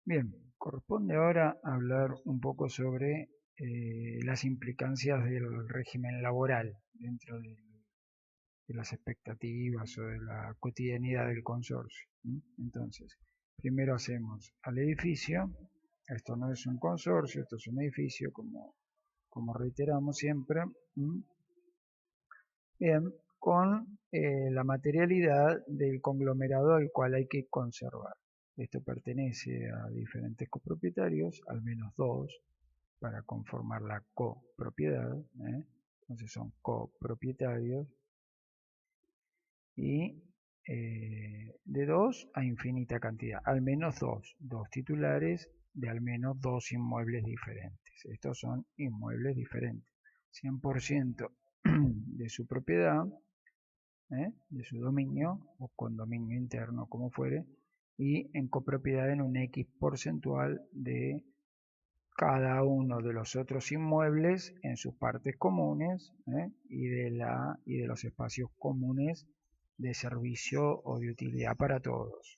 Bien, corresponde ahora hablar un poco sobre las implicancias del régimen laboral dentro de las expectativas o de la cotidianidad del consorcio. Entonces, primero hacemos al edificio. Esto no es un consorcio, esto es un edificio, como reiteramos siempre. Bien, con la materialidad del conglomerado al cual hay que conservar. Esto pertenece a diferentes copropietarios, al menos dos, para conformar la copropiedad. Entonces son copropietarios y de dos a infinita cantidad, al menos dos titulares de al menos dos inmuebles diferentes. Estos son inmuebles diferentes, 100% de su propiedad, de su dominio o condominio interno, como fuere, y en copropiedad en un X porcentual de cada uno de los otros inmuebles en sus partes comunes, y de los espacios comunes de servicio o de utilidad para todos.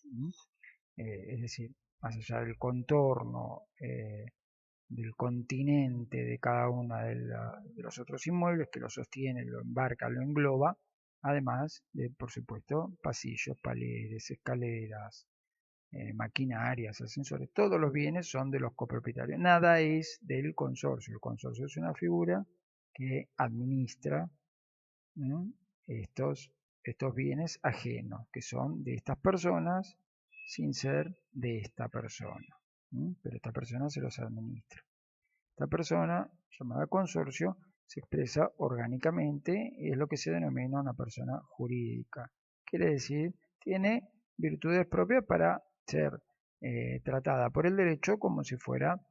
Es decir, más allá del contorno, del continente de cada uno de los otros inmuebles que lo sostiene, lo embarca, lo engloba, además de, por supuesto, pasillos, paredes, escaleras, maquinarias, ascensores. Todos los bienes son de los copropietarios. Nada es del consorcio. El consorcio es una figura que administra estos, estos bienes ajenos, que son de estas personas sin ser de esta persona. Pero esta persona se los administra. Esta persona, llamada consorcio, se expresa orgánicamente, es lo que se denomina una persona jurídica. Quiere decir, tiene virtudes propias para ser tratada por el derecho como si fuera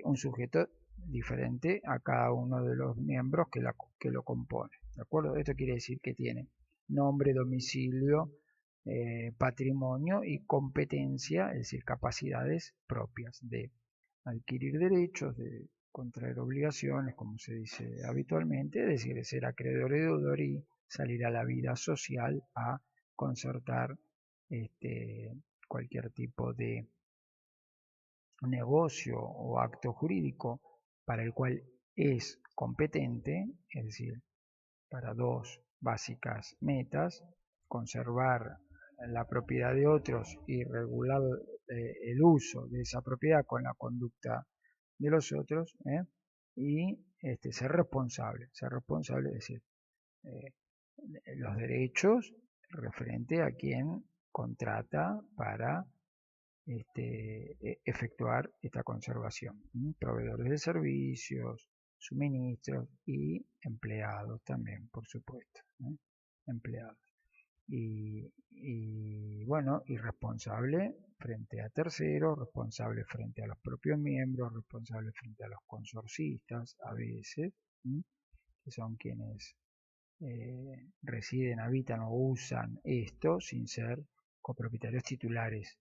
un sujeto diferente a cada uno de los miembros que lo compone. ¿De acuerdo? Esto quiere decir que tiene nombre, domicilio, patrimonio y competencia, es decir, capacidades propias de adquirir derechos, de contraer obligaciones, como se dice habitualmente, es decir, de ser acreedor y deudor y salir a la vida social a concertar cualquier tipo de negocio o acto jurídico para el cual es competente, es decir, para dos básicas metas: conservar la propiedad de otros y regular el uso de esa propiedad con la conducta de los otros, y ser responsable, es decir, eh, los derechos referente a quien contrata para efectuar esta conservación. Proveedores de servicios, suministros y empleados también, por supuesto. Empleados. Y bueno, y responsable frente a terceros, responsable frente a los propios miembros, responsable frente a los consorcistas a veces, que son quienes residen, habitan o usan esto sin ser copropietarios titulares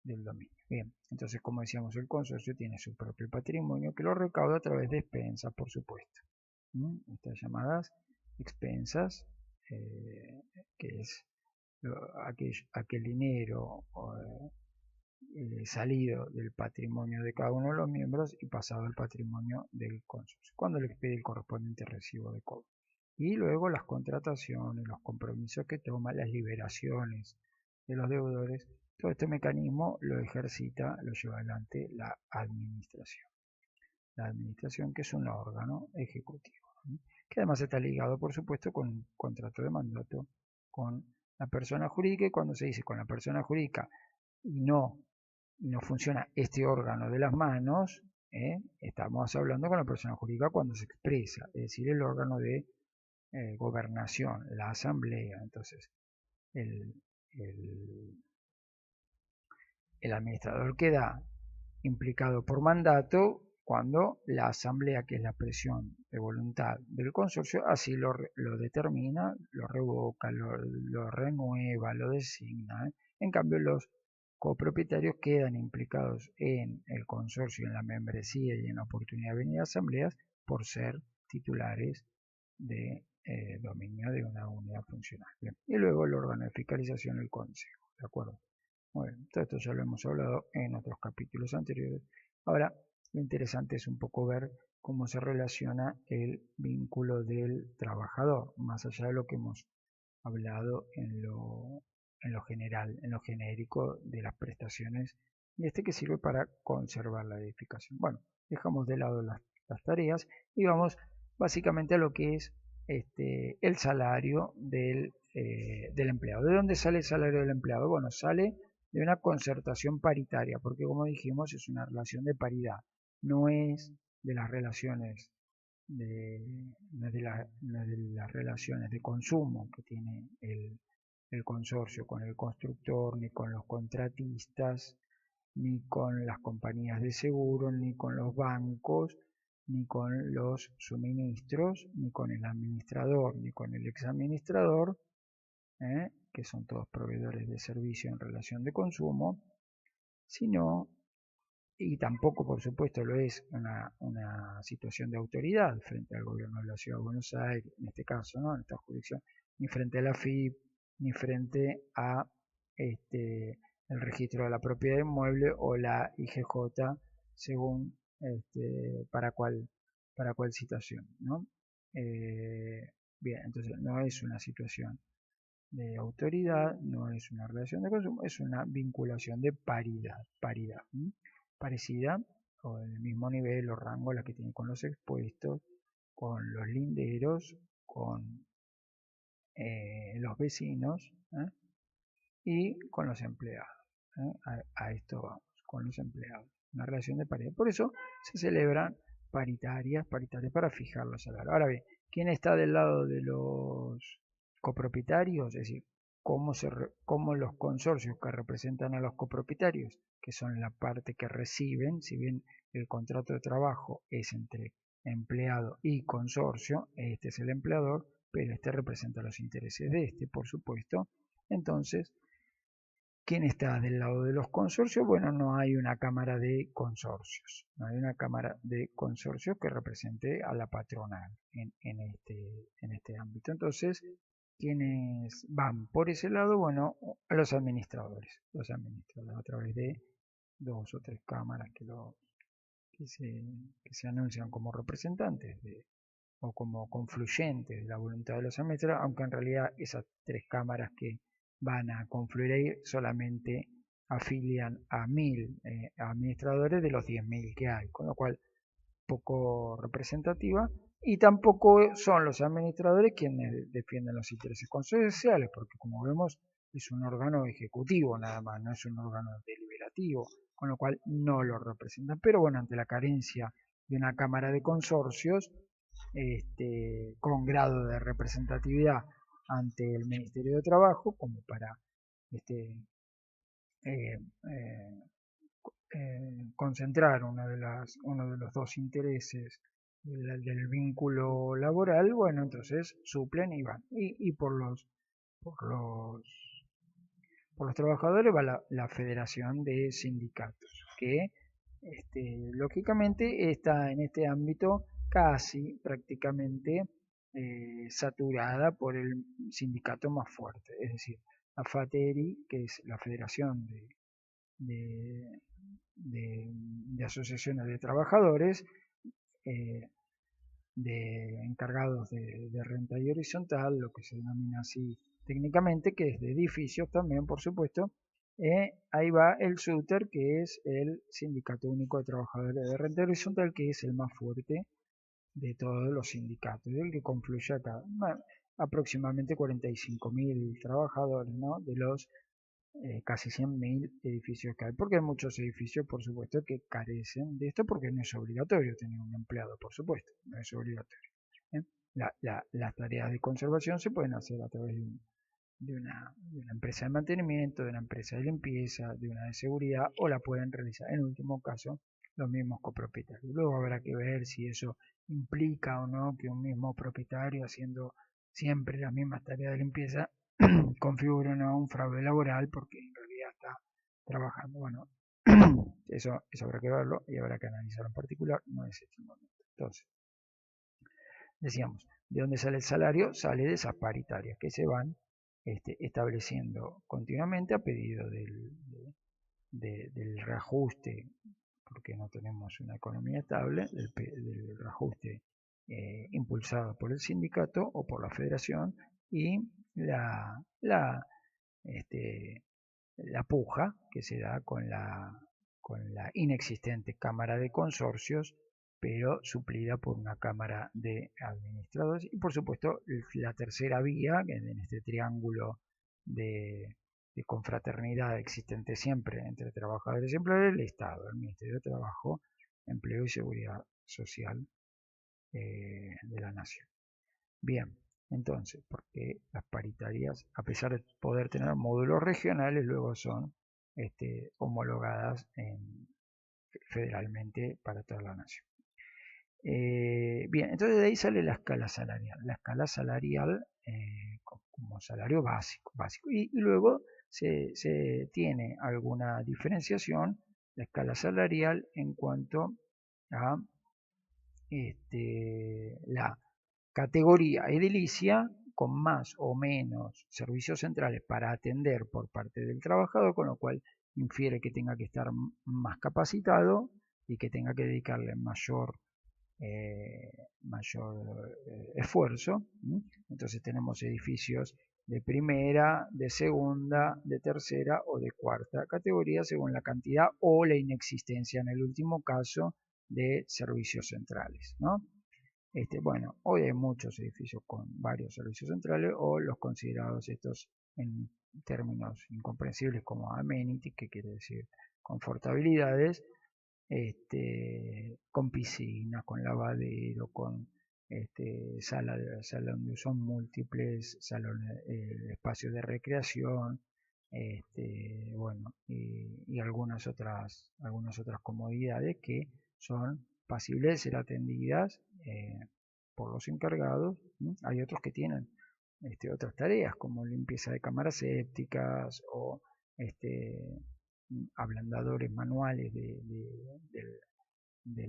del dominio. Bien, entonces, como decíamos, el consorcio tiene su propio patrimonio que lo recauda a través de expensas, por supuesto. Estas llamadas expensas, que es aquel dinero salido del patrimonio de cada uno de los miembros y pasado al patrimonio del consorcio, cuando le expide el correspondiente recibo de cobro. Y luego las contrataciones, los compromisos que toma, las liberaciones de los deudores. Todo este mecanismo lo ejercita, lo lleva adelante la administración. La administración, que es un órgano ejecutivo, que además está ligado, por supuesto, con un contrato de mandato con la persona jurídica. Y cuando se dice con la persona jurídica y no funciona este órgano de las manos, estamos hablando con la persona jurídica cuando se expresa, es decir, el órgano de gobernación, la asamblea. Entonces, el, el, el administrador queda implicado por mandato cuando la asamblea, que es la expresión de voluntad del consorcio, así lo determina, lo revoca, lo renueva, lo designa. En cambio, los copropietarios quedan implicados en el consorcio, en la membresía y en la oportunidad de venir a asambleas por ser titulares de dominio de una unidad funcional. Bien. Y luego el órgano de fiscalización, el consejo. ¿De acuerdo? Muy bien, todo esto ya lo hemos hablado en otros capítulos anteriores. Ahora, lo interesante es un poco ver cómo se relaciona el vínculo del trabajador, más allá de lo que hemos hablado en lo general, en lo genérico de las prestaciones, y que sirve para conservar la edificación. Bueno, dejamos de lado las tareas y vamos básicamente a lo que es el salario del empleado. ¿De dónde sale el salario del empleado? Bueno, sale de una concertación paritaria, porque como dijimos es una relación de paridad, no es de las relaciones no es de las relaciones de consumo que tiene el consorcio con el constructor, ni con los contratistas, ni con las compañías de seguro, ni con los bancos, ni con los suministros, ni con el administrador, ni con el exadministrador, que son todos proveedores de servicio en relación de consumo, sino, y tampoco por supuesto lo es una situación de autoridad frente al gobierno de la Ciudad de Buenos Aires, en este caso, ¿no? En esta jurisdicción, ni frente a la FIP, ni frente a el registro de la propiedad inmueble o la IGJ, según para cuál situación, ¿no? Bien, entonces no es una situación de autoridad, no es una relación de consumo, es una vinculación de paridad, parecida o del mismo nivel o rango a la que tiene con los expuestos, con los linderos, con los vecinos, y con los empleados. A esto vamos, con los empleados, una relación de paridad. Por eso se celebran paritarias para fijar los salarios. Ahora bien, ¿quién está del lado de los copropietarios? Es decir, cómo los consorcios que representan a los copropietarios, que son la parte que reciben, si bien el contrato de trabajo es entre empleado y consorcio, este es el empleador, pero este representa los intereses de este, por supuesto. Entonces, ¿quién está del lado de los consorcios? Bueno, no hay una cámara de consorcios, no hay una cámara de consorcios que represente a la patronal en este ámbito. Entonces, ¿quiénes van por ese lado? Bueno, los administradores a través de dos o tres cámaras que se anuncian como representantes o como confluyentes de la voluntad de los administradores, aunque en realidad esas tres cámaras que van a confluir ahí solamente afilian a 1000 administradores de los 10.000 que hay, con lo cual poco representativa, y tampoco son los administradores quienes defienden los intereses consorciales, porque como vemos es un órgano ejecutivo nada más, no es un órgano deliberativo, con lo cual no lo representan. Pero bueno, ante la carencia de una cámara de consorcios con grado de representatividad ante el Ministerio de Trabajo, como para este, eh, eh, concentrar uno de los dos intereses del vínculo laboral, bueno, entonces suplen y van. Y por los, por los trabajadores va la Federación de Sindicatos, que lógicamente está en este ámbito casi prácticamente saturada por el sindicato más fuerte, es decir, la FATERI, que es la Federación de, de asociaciones de trabajadores, eh, de encargados de renta y horizontal, lo que se denomina así técnicamente, que es de edificios también, por supuesto. Ahí va el SUTER, que es el Sindicato Único de Trabajadores de Renta Horizontal, que es el más fuerte de todos los sindicatos, el que confluye acá. Bueno, aproximadamente 45.000 trabajadores, ¿no? De los casi 100.000 edificios que hay, porque hay muchos edificios, por supuesto, que carecen de esto, porque no es obligatorio tener un empleado, por supuesto, no es obligatorio. ¿eh? Las tareas de conservación se pueden hacer a través de una empresa de mantenimiento, de una empresa de limpieza, de una de seguridad, o la pueden realizar, en último caso, los mismos copropietarios. Luego habrá que ver si eso implica o no que un mismo propietario, haciendo siempre las mismas tareas de limpieza, configura o no un fraude laboral, porque en realidad está trabajando. Bueno, eso habrá que verlo y habrá que analizarlo en particular, no es este momento. Entonces, decíamos, ¿de dónde sale el salario? Sale de esas paritarias que se van estableciendo continuamente a pedido del reajuste, porque no tenemos una economía estable, del reajuste impulsado por el sindicato o por la federación y este, la puja que se da con la inexistente Cámara de Consorcios, pero suplida por una Cámara de Administradores y por supuesto la tercera vía en este triángulo de, de confraternidad existente siempre entre trabajadores y empleadores, el Estado, el Ministerio de Trabajo, Empleo y Seguridad Social de la Nación. Bien, entonces, porque las paritarias, a pesar de poder tener módulos regionales, luego son homologadas federalmente para toda la nación. Bien, entonces de ahí sale la escala salarial. La escala salarial como salario básico. Y luego se tiene alguna diferenciación, la escala salarial en cuanto a la categoría edilicia con más o menos servicios centrales para atender por parte del trabajador, con lo cual infiere que tenga que estar más capacitado y que tenga que dedicarle mayor esfuerzo. Entonces tenemos edificios de primera, de segunda, de tercera o de cuarta categoría según la cantidad o la inexistencia en el último caso de servicios centrales, ¿no? Bueno, hoy hay muchos edificios con varios servicios centrales o los considerados estos en términos incomprensibles como amenity, que quiere decir confortabilidades, con piscina, con lavadero, con sala donde son múltiples, espacios de recreación, bueno, y algunas otras comodidades que son pasibles de ser atendidas por los encargados. Hay otros que tienen otras tareas como limpieza de cámaras sépticas o ablandadores manuales de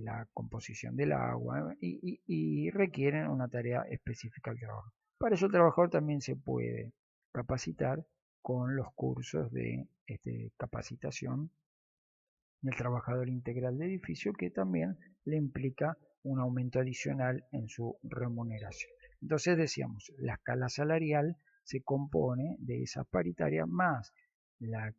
la composición del agua y requieren una tarea específica del trabajo. Para eso el trabajador también se puede capacitar con los cursos de capacitación del trabajador integral de edificio, que también le implica un aumento adicional en su remuneración. Entonces decíamos, la escala salarial se compone de esa paritaria más la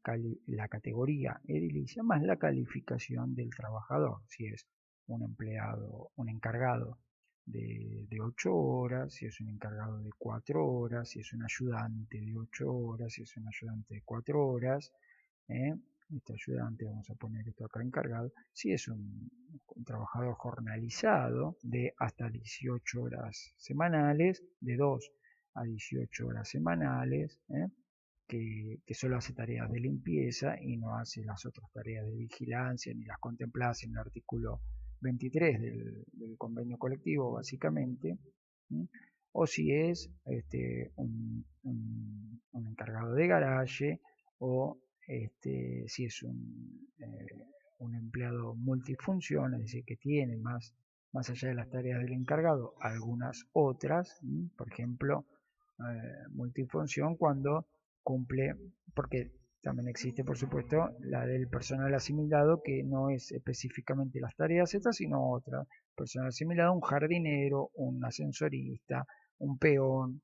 categoría edilicia más la calificación del trabajador, si es un empleado, un encargado de 8 horas, si es un encargado de 4 horas, si es un ayudante de 8 horas, si es un ayudante de 4 horas, este ayudante, vamos a poner esto acá encargado, si es un trabajador jornalizado de hasta 18 horas semanales, de 2 a 18 horas semanales, que solo hace tareas de limpieza y no hace las otras tareas de vigilancia ni las contempladas en el artículo 23 del convenio colectivo, básicamente, o si es un encargado de garaje o si es un empleado multifunción, es decir, que tiene más allá de las tareas del encargado, algunas otras, por ejemplo, multifunción cuando cumple, porque también existe, por supuesto, la del personal asimilado, que no es específicamente las tareas estas, sino otras. Personal asimilado, un jardinero, un ascensorista, un peón,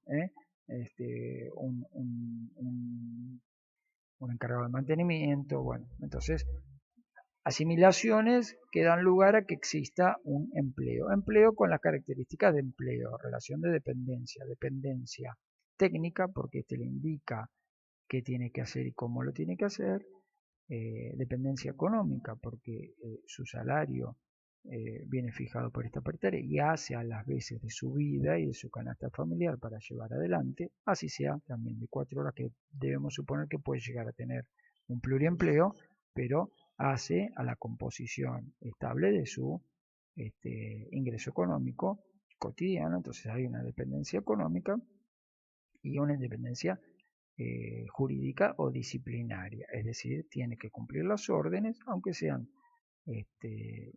un encargado de mantenimiento. Bueno, entonces, asimilaciones que dan lugar a que exista un empleo. Empleo con las características de empleo, relación de dependencia técnica, porque este le indica qué tiene que hacer y cómo lo tiene que hacer, dependencia económica, porque su salario viene fijado por esta paritaria y hace a las veces de su vida y de su canasta familiar para llevar adelante, así sea también de 4 horas, que debemos suponer que puede llegar a tener un pluriempleo, pero hace a la composición estable de su ingreso económico cotidiano. Entonces hay una dependencia económica y una independencia jurídica o disciplinaria, es decir, tiene que cumplir las órdenes, aunque sean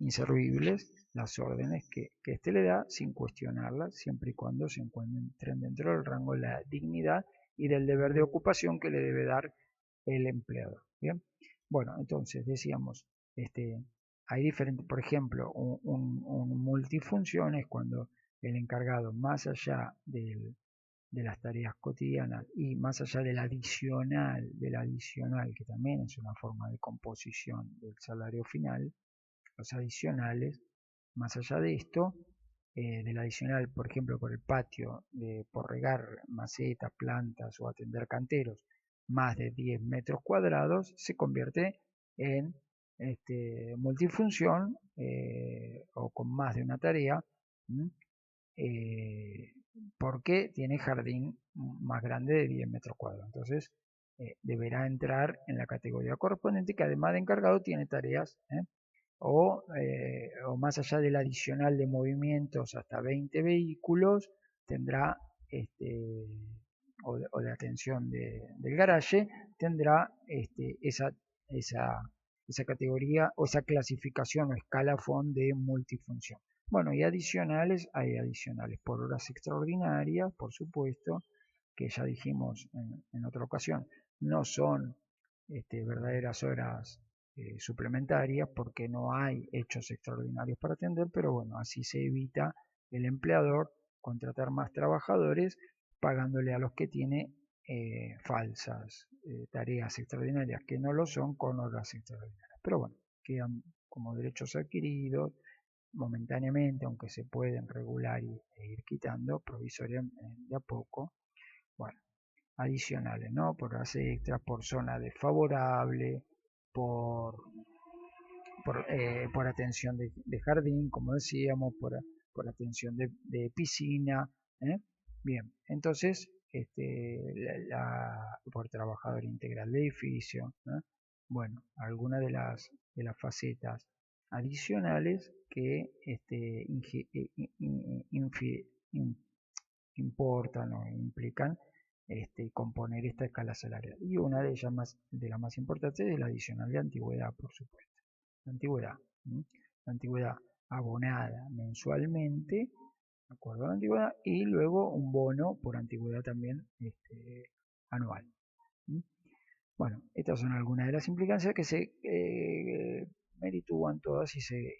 inservibles, las órdenes que éste le da sin cuestionarlas, siempre y cuando se encuentren dentro del rango de la dignidad y del deber de ocupación que le debe dar el empleador. Bien, Bueno, entonces decíamos, hay diferentes, por ejemplo, un multifunción es cuando el encargado, más allá de las tareas cotidianas y más allá del adicional, que también es una forma de composición del salario final, los adicionales, más allá de esto, del adicional, por ejemplo, por el patio, por regar macetas, plantas o atender canteros, más de 10 metros cuadrados, se convierte en multifunción o con más de una tarea, eh, porque tiene jardín más grande de 10 metros cuadrados. Entonces, deberá entrar en la categoría correspondiente que además de encargado tiene tareas o más allá del adicional de movimientos hasta 20 vehículos, tendrá, o de atención del garaje, tendrá esa, esa categoría o esa clasificación o escalafón de multifunción. Bueno, y adicionales, hay adicionales por horas extraordinarias, por supuesto, que ya dijimos en otra ocasión, no son verdaderas horas suplementarias porque no hay hechos extraordinarios para atender, pero bueno, así se evita el empleador contratar más trabajadores pagándole a los que tiene falsas tareas extraordinarias que no lo son con horas extraordinarias. Pero bueno, quedan como derechos adquiridos momentáneamente, aunque se pueden regular e ir quitando provisoriamente de a poco. Bueno, adicionales, ¿no? Por horas extras, por zona desfavorable, por, por atención de jardín, como decíamos, por atención de piscina. ¿eh? Bien, entonces, por trabajador integral de edificio. ¿eh? Bueno, algunas de las facetas adicionales que importan o implican componer esta escala salarial. Y una de ellas de las más importantes es la adicional de antigüedad, por supuesto. La antigüedad. La antigüedad abonada mensualmente, de acuerdo a la antigüedad, y luego un bono por antigüedad también anual. Bueno, estas son algunas de las implicancias que se meritúan todas y se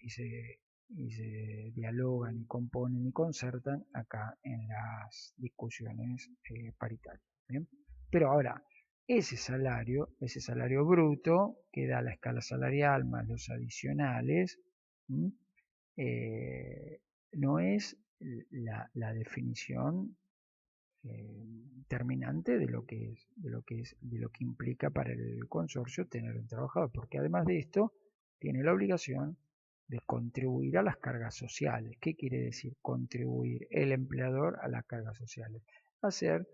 dialogan y componen y concertan acá en las discusiones paritarias. ¿bien? Pero ahora, ese salario bruto que da la escala salarial más los adicionales, eh, no es la definición terminante de lo que es, de lo que implica para el consorcio tener un trabajador, porque además de esto tiene la obligación de contribuir a las cargas sociales. ¿Qué quiere decir contribuir el empleador a las cargas sociales? Hacer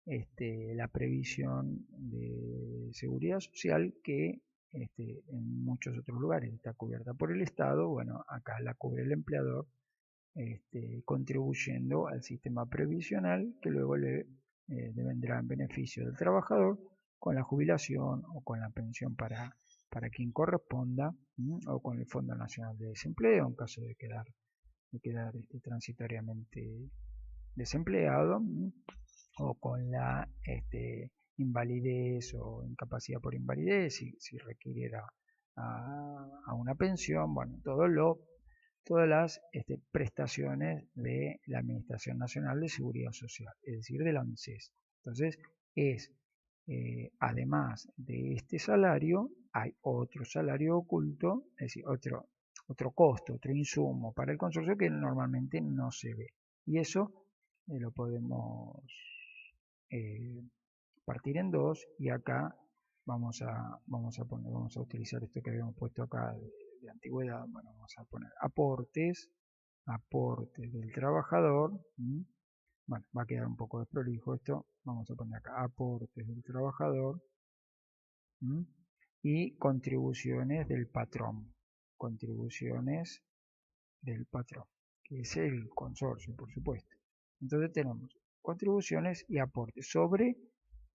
la previsión de seguridad social que en muchos otros lugares está cubierta por el Estado, bueno, acá la cubre el empleador contribuyendo al sistema previsional que luego le vendrá en beneficio del trabajador con la jubilación o con la pensión para quien corresponda o con el Fondo Nacional de Desempleo en caso de quedar transitoriamente desempleado o con la invalidez o incapacidad por invalidez si requiriera a una pensión, bueno, todas las prestaciones de la Administración Nacional de Seguridad Social, es decir, de la ANSES. Entonces, además de este salario, hay otro salario oculto, es decir, otro costo, otro insumo para el consorcio que normalmente no se ve. Y eso lo podemos partir en dos y acá vamos a utilizar esto que habíamos puesto acá de antigüedad, bueno, vamos a poner aportes del trabajador, bueno, va a quedar un poco desprolijo esto, vamos a poner acá aportes del trabajador y contribuciones del patrón, que es el consorcio, por supuesto. Entonces tenemos contribuciones y aportes sobre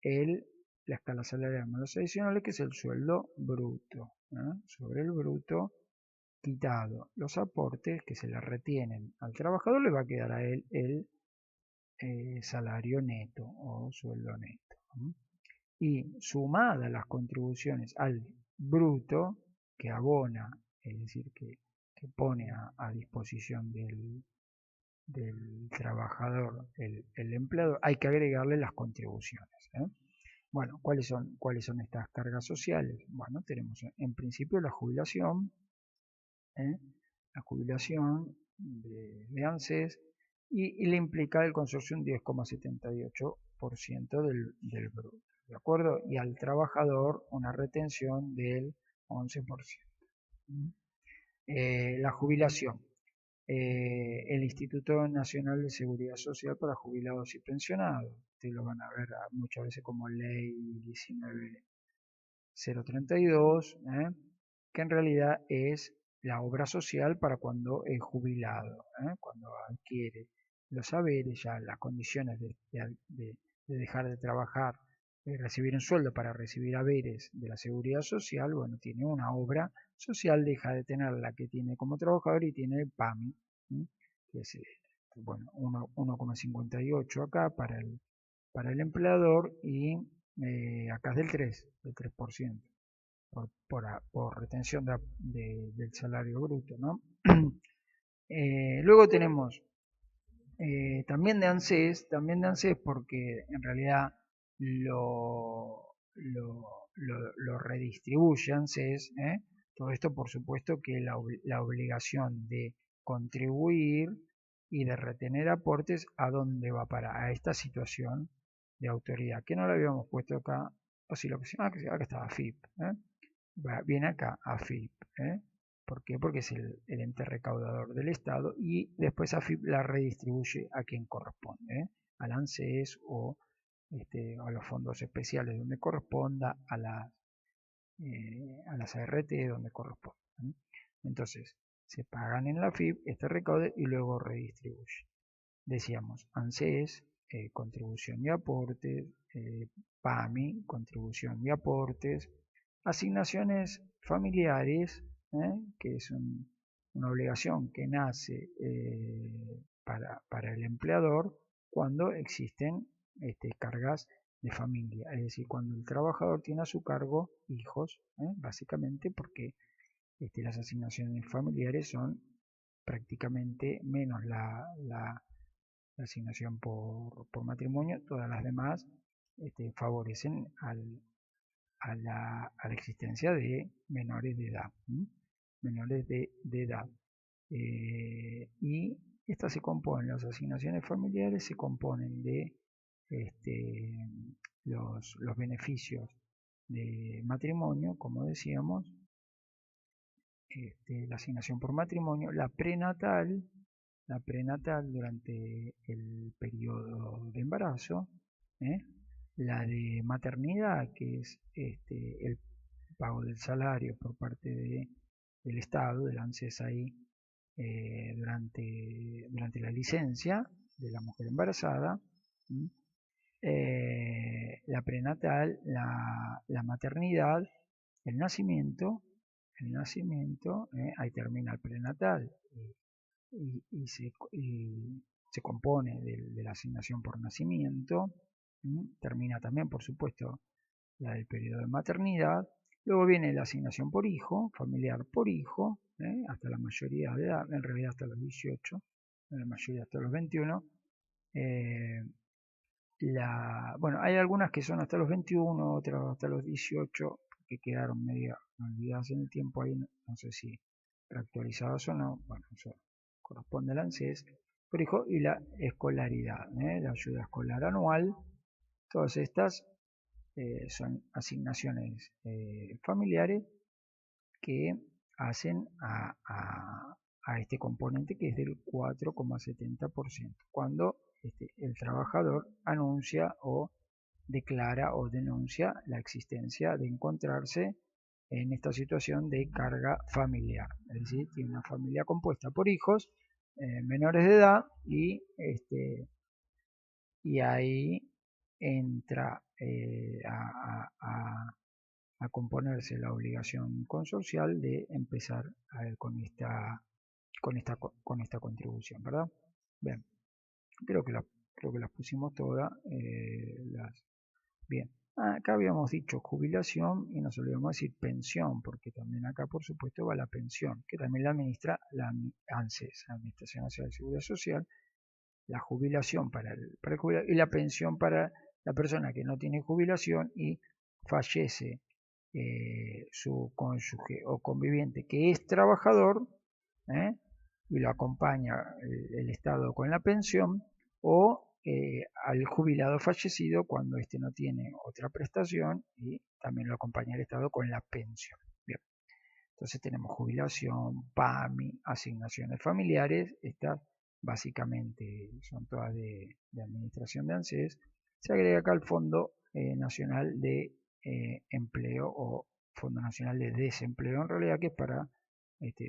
la escala salarial más los adicionales, que es el sueldo bruto. Sobre el bruto quitado los aportes que se le retienen al trabajador, le va a quedar a él el salario neto o sueldo neto. Y sumadas las contribuciones al bruto que abona, es decir, que pone a disposición del trabajador el empleador, hay que agregarle las contribuciones. Bueno, ¿cuáles son estas cargas sociales? Bueno, tenemos en principio la jubilación, ¿eh? La jubilación de ANSES y le implica el consorcio un 10,78% del bruto, ¿de acuerdo? Y al trabajador una retención del 11%. La jubilación. El Instituto Nacional de Seguridad Social para Jubilados y Pensionados. Ustedes lo van a ver muchas veces como ley 19032, que en realidad es la obra social para cuando es jubilado, cuando adquiere los saberes, ya las condiciones de dejar de trabajar, de recibir un sueldo para recibir haberes de la seguridad social, bueno, tiene una obra social, deja de tener la que tiene como trabajador y tiene el PAMI, que es bueno, 1,58 acá para el empleador y acá es del 3% por retención del salario bruto, ¿no? Luego tenemos también de ANSES porque en realidad lo redistribuye ANSES, todo esto por supuesto que la obligación de contribuir y de retener aportes a dónde va a esta situación de autoridad, que no lo habíamos puesto acá, o si lo pusimos, acá está AFIP, viene acá AFIP, ¿por qué? Porque es el ente recaudador del Estado y después AFIP la redistribuye a quien corresponde, al ANSES o a los fondos especiales donde corresponda, a las ART donde corresponda. Entonces, se pagan en la AFIP este recaudo y luego redistribuye. Decíamos, ANSES, contribución y aportes, PAMI, contribución y aportes, asignaciones familiares, que es una obligación que nace para el empleador cuando existen cargas de familia, es decir, cuando el trabajador tiene a su cargo hijos, básicamente porque las asignaciones familiares son prácticamente menos la asignación por matrimonio, todas las demás favorecen a la existencia de menores de edad. Menores de edad. Y estas se componen, las asignaciones familiares se componen de los beneficios de matrimonio, como decíamos, la asignación por matrimonio, la prenatal durante el periodo de embarazo, la de maternidad, que es el pago del salario por parte del Estado, del ANSES ahí, durante la licencia de la mujer embarazada, la prenatal, la maternidad, el nacimiento, ahí termina el prenatal y se compone de la asignación por nacimiento, termina también por supuesto la del periodo de maternidad, luego viene la asignación por hijo, familiar por hijo, hasta la mayoría de edad, en realidad hasta los 18, en la mayoría hasta los 21, bueno, hay algunas que son hasta los 21, otras hasta los 18, que quedaron medio olvidadas en el tiempo ahí, no sé si reactualizadas o no, bueno, eso corresponde al ANSES, por hijo, y la escolaridad, la ayuda escolar anual, todas estas son asignaciones familiares que hacen a este componente que es del 4,70%, cuando el trabajador anuncia o declara o denuncia la existencia de encontrarse en esta situación de carga familiar, es decir, tiene una familia compuesta por hijos menores de edad y ahí entra a componerse la obligación consorcial de empezar con esta contribución, ¿verdad? Bien, creo que las pusimos todas. Bien. Acá habíamos dicho jubilación y nos olvidamos decir pensión, porque también acá por supuesto va la pensión, que también la administra la ANSES, la Administración Nacional de Seguridad Social, la jubilación para el jubilado y la pensión para la persona que no tiene jubilación y fallece su cónyuge o conviviente que es trabajador, y lo acompaña el Estado con la pensión, o al jubilado fallecido cuando éste no tiene otra prestación y también lo acompaña el Estado con la pensión. Bien. Entonces tenemos jubilación, PAMI, asignaciones familiares, estas básicamente son todas de administración de ANSES. Se agrega acá el Fondo Nacional de Empleo o Fondo Nacional de Desempleo, en realidad, que es para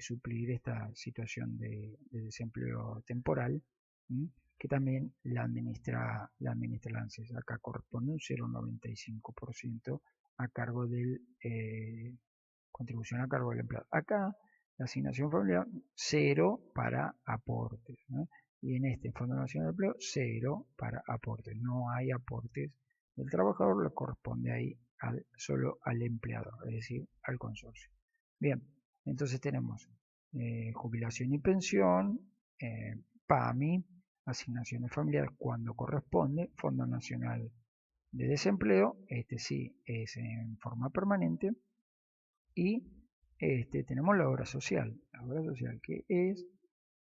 suplir esta situación de desempleo temporal, que también la administra la ANSES. Acá corresponde un 0,95% a cargo del contribución a cargo del empleado. Acá la asignación familiar, 0 para aportes, ¿no? Y en este Fondo Nacional de Empleo, 0 para aportes. No hay aportes del trabajador, le corresponde ahí solo al empleador, es decir, al consorcio. Bien, entonces tenemos jubilación y pensión, PAMI, asignaciones familiares cuando corresponde, Fondo Nacional de Desempleo, este sí es en forma permanente, y tenemos la obra social, que es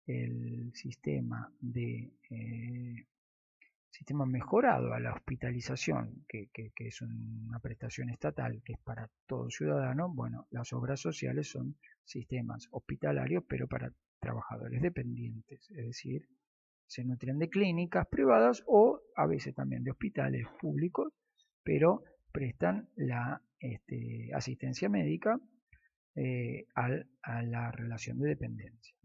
el sistema sistema mejorado a la hospitalización, que es una prestación estatal que es para todo ciudadano. Bueno, las obras sociales son sistemas hospitalarios, pero para trabajadores dependientes, es decir, se nutren de clínicas privadas o a veces también de hospitales públicos, pero prestan la asistencia médica a la relación de dependencia.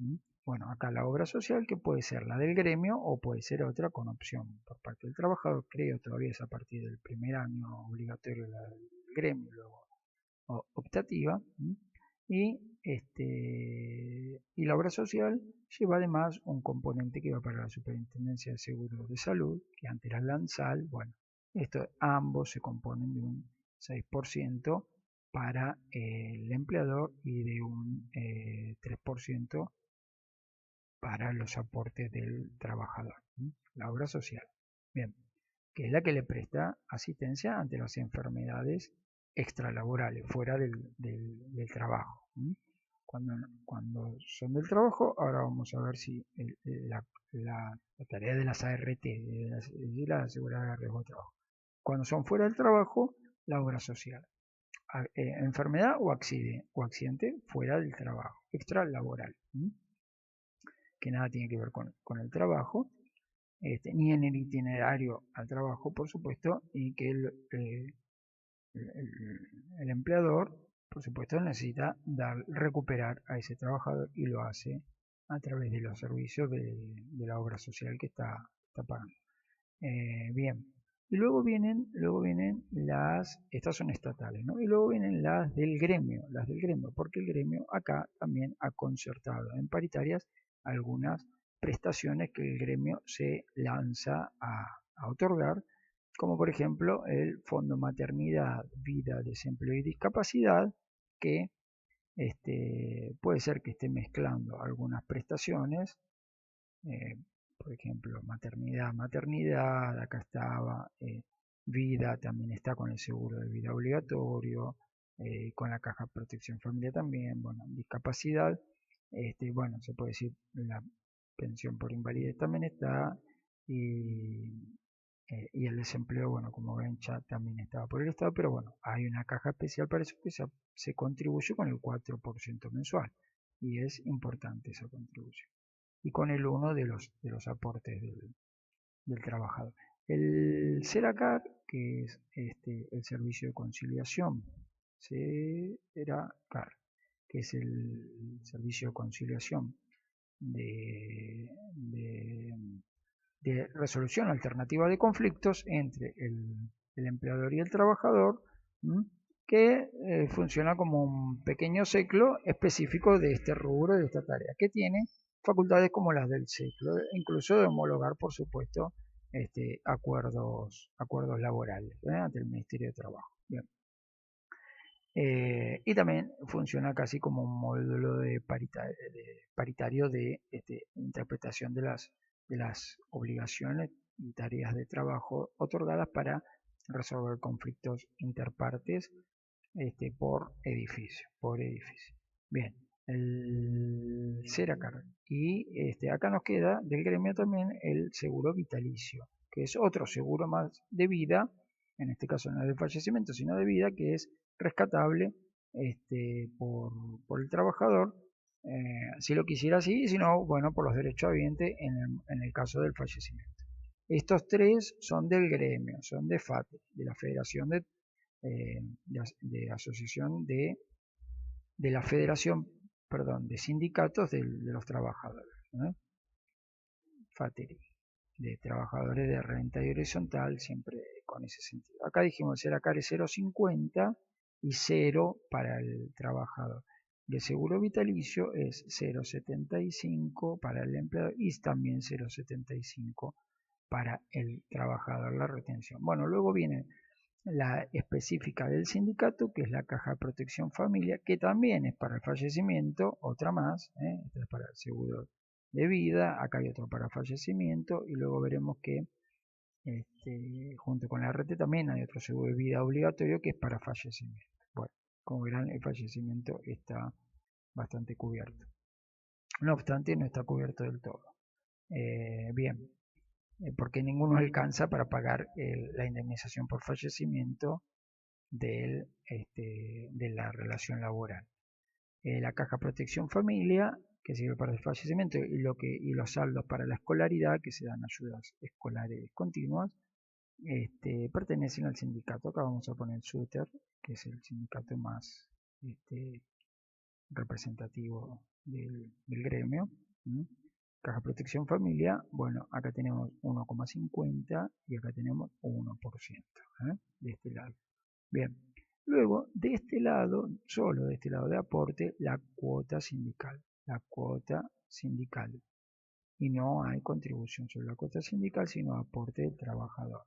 Bueno, acá la obra social, que puede ser la del gremio o puede ser otra con opción por parte del trabajador. Creo todavía es a partir del primer año obligatorio la del gremio, luego optativa. Y, y la obra social lleva además un componente que va para la Superintendencia de Seguros de Salud, que antes era LANSAL. Bueno, ambos se componen de un 6% para el empleador y de un 3% para los aportes del trabajador. La obra social. Bien, que es la que le presta asistencia ante las enfermedades extralaborales, fuera del trabajo. Cuando son del trabajo, ahora vamos a ver si la tarea de las ART, de la Seguridad de Riesgo de Trabajo. Cuando son fuera del trabajo, la obra social. Enfermedad o accidente fuera del trabajo, extralaboral, que nada tiene que ver con el trabajo, ni en el itinerario al trabajo, por supuesto, y que el empleador, por supuesto, necesita recuperar a ese trabajador y lo hace a través de los servicios de la obra social que está pagando. Bien, y luego vienen estas son estatales, ¿no? Y luego vienen las del gremio, porque el gremio acá también ha concertado en paritarias algunas prestaciones que el gremio se lanza a otorgar, como por ejemplo el Fondo Maternidad, Vida, Desempleo y Discapacidad, que puede ser que esté mezclando algunas prestaciones, por ejemplo, maternidad, acá estaba, vida también está con el seguro de vida obligatorio, con la caja de protección familiar también, bueno, discapacidad, bueno, se puede decir la pensión por invalidez también está, y el desempleo, bueno, como ven, ya también estaba por el Estado, pero bueno, hay una caja especial para eso que se contribuye con el 4% mensual, y es importante esa contribución. Y con el 1 de los aportes del trabajador. El CERACAR, que es el servicio de conciliación, CERACAR, que es el servicio de conciliación de resolución alternativa de conflictos entre el empleador y el trabajador, que funciona como un pequeño ciclo específico de este rubro, de esta tarea, que tiene facultades como las del ciclo, incluso de homologar, por supuesto, acuerdos laborales ante el Ministerio de Trabajo. Bien. Y también funciona casi como un módulo de paritario de interpretación de las obligaciones y tareas de trabajo otorgadas para resolver conflictos interpartes por edificio. Bien, el SERACAR. Y acá nos queda del gremio también el seguro vitalicio, que es otro seguro más de vida, en este caso no es de fallecimiento, sino de vida, que es rescatable por el trabajador, si lo quisiera así, y si no, bueno, por los derechos habientes en el caso del fallecimiento. Estos tres son del gremio, son de FATE, de la Federación de Asociación de la Federación, perdón, de Sindicatos de los Trabajadores, FATERI, de Trabajadores de Renta y Horizontal, siempre con ese sentido. Acá dijimos el ACARE 0,50 y 0 para el trabajador. Y el seguro vitalicio es 0,75 para el empleador y también 0,75 para el trabajador, la retención. Bueno, luego viene la específica del sindicato, que es la Caja de Protección Familia, que también es para el fallecimiento, otra más, esta es para el seguro de vida, acá hay otro para fallecimiento, y luego veremos que junto con la RT también hay otro seguro de vida obligatorio que es para fallecimiento. Bueno, como verán, el fallecimiento está bastante cubierto. No obstante, no está cubierto del todo. Bien, porque ninguno alcanza para pagar la indemnización por fallecimiento de la relación laboral. La caja protección familia, que sirve para el fallecimiento, y los saldos para la escolaridad, que se dan ayudas escolares continuas, pertenecen al sindicato. Acá vamos a poner SUTER, que es el sindicato más representativo del gremio. Caja Protección Familia, bueno, acá tenemos 1,50 y acá tenemos 1%, de este lado. Bien, luego de este lado, solo de este lado de aporte, la cuota sindical. Y no hay contribución sobre la cuota sindical, sino aporte del trabajador.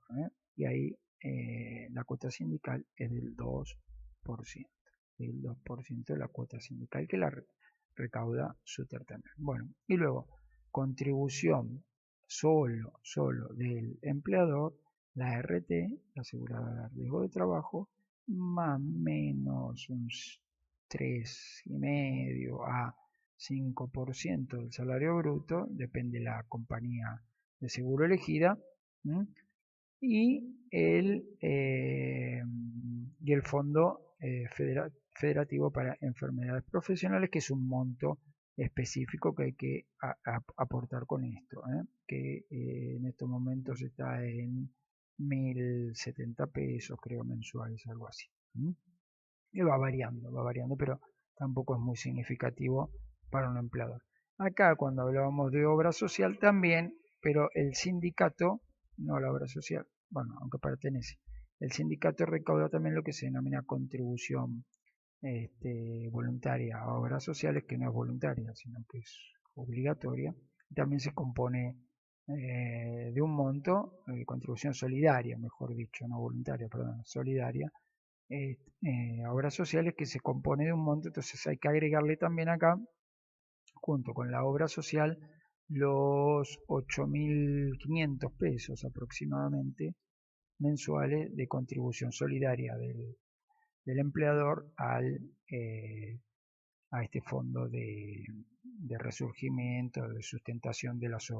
Y ahí la cuota sindical es del 2%. Del 2% de la cuota sindical que la recauda SUTER también. Bueno, y luego, contribución solo del empleador, la RT, la aseguradora de riesgo de trabajo, más o menos un 3,5 a 5% del salario bruto, depende de la compañía de seguro elegida, y el fondo federativo para enfermedades profesionales, que es un monto específico que hay que aportar con esto, que en estos momentos está en 1.070 pesos, creo, mensuales, algo así. Y va variando, pero tampoco es muy significativo para un empleador. Acá, cuando hablábamos de obra social también, pero el sindicato, no la obra social, bueno, aunque pertenece, el sindicato recauda también lo que se denomina contribución voluntaria a obras sociales, que no es voluntaria, sino que es obligatoria. También se compone de un monto, contribución solidaria, mejor dicho, no voluntaria, perdón, solidaria, a obras sociales, que se compone de un monto. Entonces hay que agregarle también acá, junto con la obra social, los 8.500 pesos aproximadamente mensuales de contribución solidaria del empleador a este fondo de resurgimiento, de sustentación de las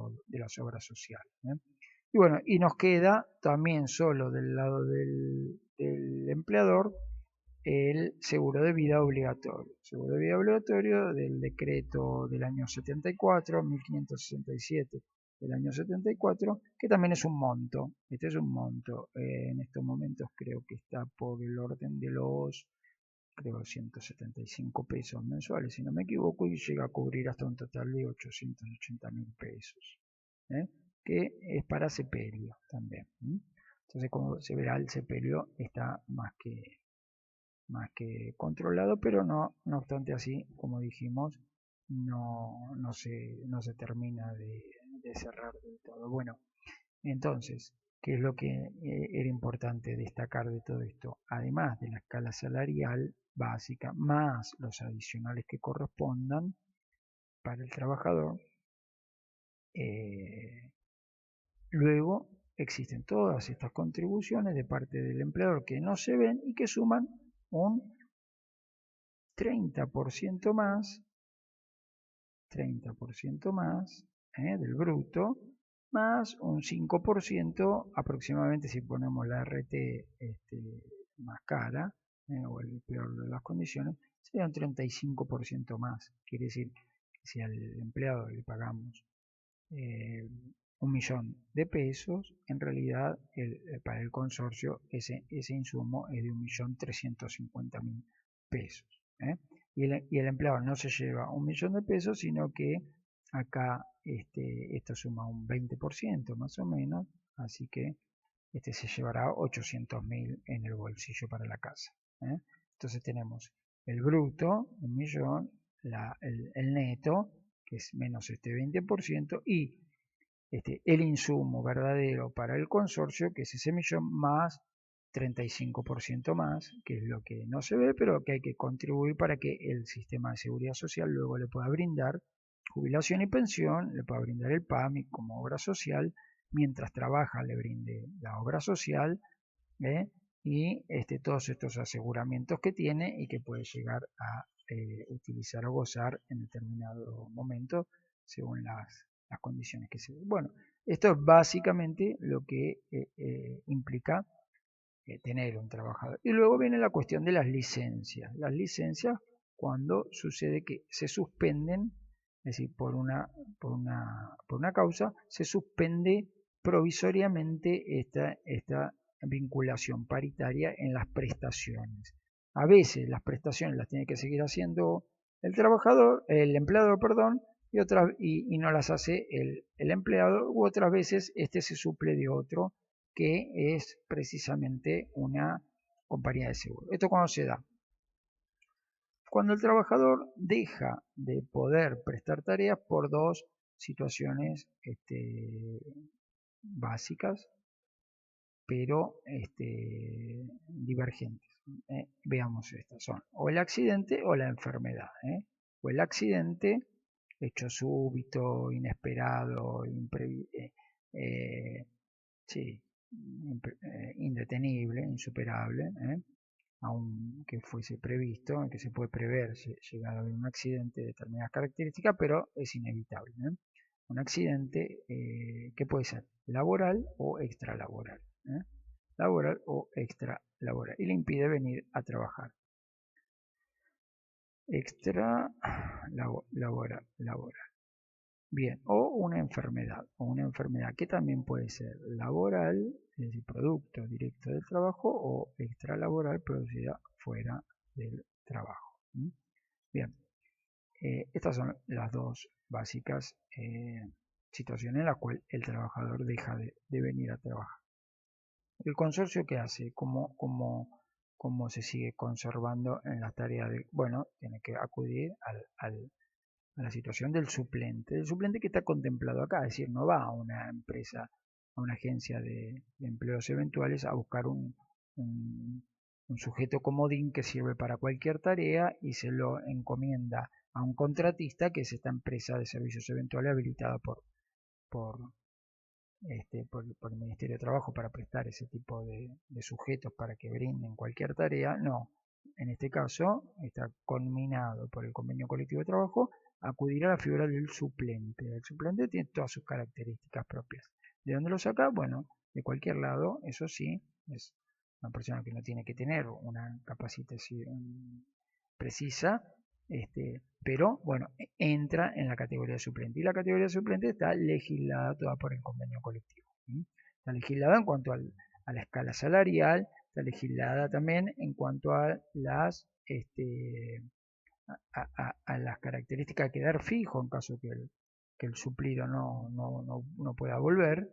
obras sociales. Y bueno, y nos queda también solo del lado del empleador el seguro de vida obligatorio. Seguro de vida obligatorio del decreto del año 74, 1567 del año 74, que también es un monto. Este es un monto. En estos momentos creo que está por el orden de los 175 pesos mensuales, si no me equivoco, y llega a cubrir hasta un total de 880.000 pesos, que es para sepelio también. Entonces, como se verá, el sepelio está más que controlado, pero no obstante, así como dijimos, no se termina de cerrar del todo. Bueno, Entonces, ¿qué es lo que era importante destacar de todo esto? Además de la escala salarial básica, más los adicionales que correspondan para el trabajador, luego existen todas estas contribuciones de parte del empleador que no se ven y que suman un 30% más, 30% más del bruto, más un 5% aproximadamente si ponemos la RT más cara, o el peor de las condiciones, sería un 35% más. Quiere decir que si al empleado le pagamos 1.000.000 de pesos, en realidad para el consorcio ese insumo es de 1.350.000 pesos. Y el empleado no se lleva 1.000.000 de pesos, sino que acá esto suma un 20% más o menos, así que se llevará 800.000 en el bolsillo para la casa. Entonces tenemos el bruto, 1.000.000, el neto, que es menos este 20%, y el insumo verdadero para el consorcio, que es ese millón, más 35% más, que es lo que no se ve, pero que hay que contribuir para que el sistema de seguridad social luego le pueda brindar jubilación y pensión, le pueda brindar el PAMI como obra social, mientras trabaja le brinde la obra social, y todos estos aseguramientos que tiene y que puede llegar a utilizar o gozar en determinado momento según las condiciones que se den. Bueno, esto es básicamente lo que implica tener un trabajador. Y luego viene la cuestión de las licencias. Las licencias cuando sucede que se suspenden, es decir, por una causa, se suspende provisoriamente esta vinculación paritaria en las prestaciones. A veces las prestaciones las tiene que seguir haciendo el empleador, perdón, y no las hace el empleado, u otras veces se suple de otro que es precisamente una compañía de seguro. ¿Esto cuándo se da? Cuando el trabajador deja de poder prestar tareas por dos situaciones básicas, pero divergentes. Veamos estas, son o el accidente o la enfermedad. O el accidente, hecho súbito, inesperado, sí, indetenible, insuperable, aunque fuese previsto, que se puede prever llegar a haber un accidente de determinadas características, pero es inevitable. Un accidente que puede ser laboral o extralaboral. Laboral o extralaboral. Y le impide venir a trabajar. Laboral. Bien, o una enfermedad que también puede ser laboral, es decir, producto directo del trabajo, o extralaboral, producida fuera del trabajo. Bien, estas son las dos básicas situaciones en las cuales el trabajador deja de venir a trabajar. ¿El consorcio qué hace? ¿Cómo se sigue conservando en la tarea de...? Bueno, tiene que acudir a la situación del suplente que está contemplado acá, es decir, no va a una empresa, a una agencia de empleos eventuales a buscar un sujeto comodín que sirve para cualquier tarea y se lo encomienda a un contratista, que es esta empresa de servicios eventuales habilitada por el Ministerio de Trabajo para prestar ese tipo de sujetos para que brinden cualquier tarea. No, en este caso está conminado por el convenio colectivo de trabajo a acudir a la figura del suplente. El suplente tiene todas sus características propias. ¿De dónde lo saca? Bueno, de cualquier lado, eso sí, es una persona que no tiene que tener una capacitación precisa, pero bueno, entra en la categoría de suplente. Y la categoría de suplente está legislada toda por el convenio colectivo. Está legislada en cuanto a la escala salarial, está legislada también en cuanto a las las características que quedar fijo en caso que el suplido no pueda volver,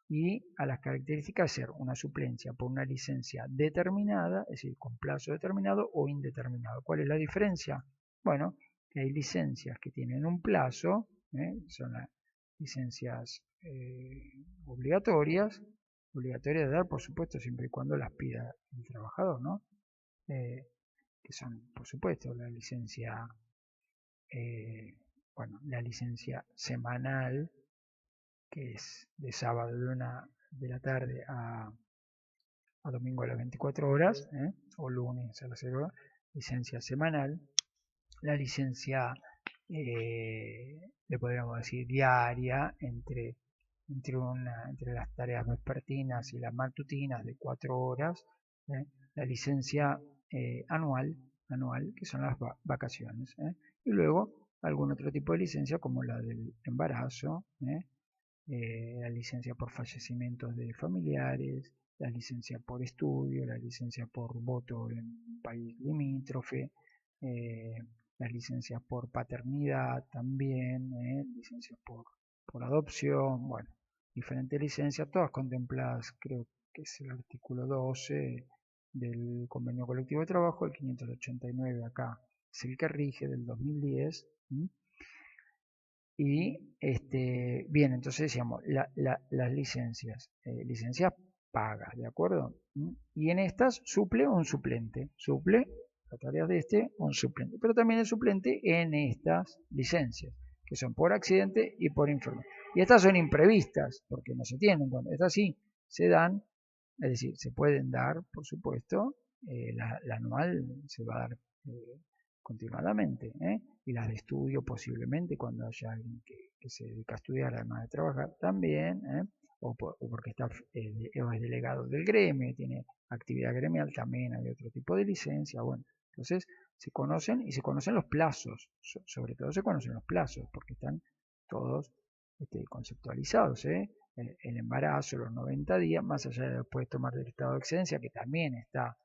y a las características de ser una suplencia por una licencia determinada, es decir, con plazo determinado o indeterminado. ¿Cuál es la diferencia? Bueno, que hay licencias que tienen un plazo, son licencias obligatorias de dar, por supuesto, siempre y cuando las pida el trabajador, ¿no? Que son, por supuesto, la licencia, la licencia semanal, que es de sábado de 1 de la tarde a domingo a las 24 horas, o lunes a las 0 horas, licencia semanal, la licencia, le podríamos decir, diaria, entre las tareas vespertinas y las matutinas de 4 horas, la licencia anual, que son las vacaciones, y luego algún otro tipo de licencia como la del embarazo, la licencia por fallecimientos de familiares, la licencia por estudio, la licencia por voto en país limítrofe, las licencias por paternidad también, licencias por adopción, bueno, diferentes licencias, todas contempladas, creo que es el artículo 12 del Convenio Colectivo de Trabajo, el 589 acá es el que rige del 2010. Y bien, entonces decíamos, las licencias pagas, ¿de acuerdo? Y en estas suple un suplente, suple las tareas de un suplente, pero también el suplente en estas licencias, que son por accidente y por enfermedad. Y estas son imprevistas, porque no se tienen, cuando estas sí se dan, es decir, se pueden dar, por supuesto, la anual se va a dar continuadamente, y las de estudio posiblemente cuando haya alguien que se dedica a estudiar además de trabajar también, o porque está es delegado del gremio, tiene actividad gremial, también hay otro tipo de licencia. Bueno, entonces se conocen y se conocen los plazos, sobre todo se conocen los plazos porque están todos conceptualizados, el embarazo, los 90 días, más allá de después tomar del estado de excedencia, que también está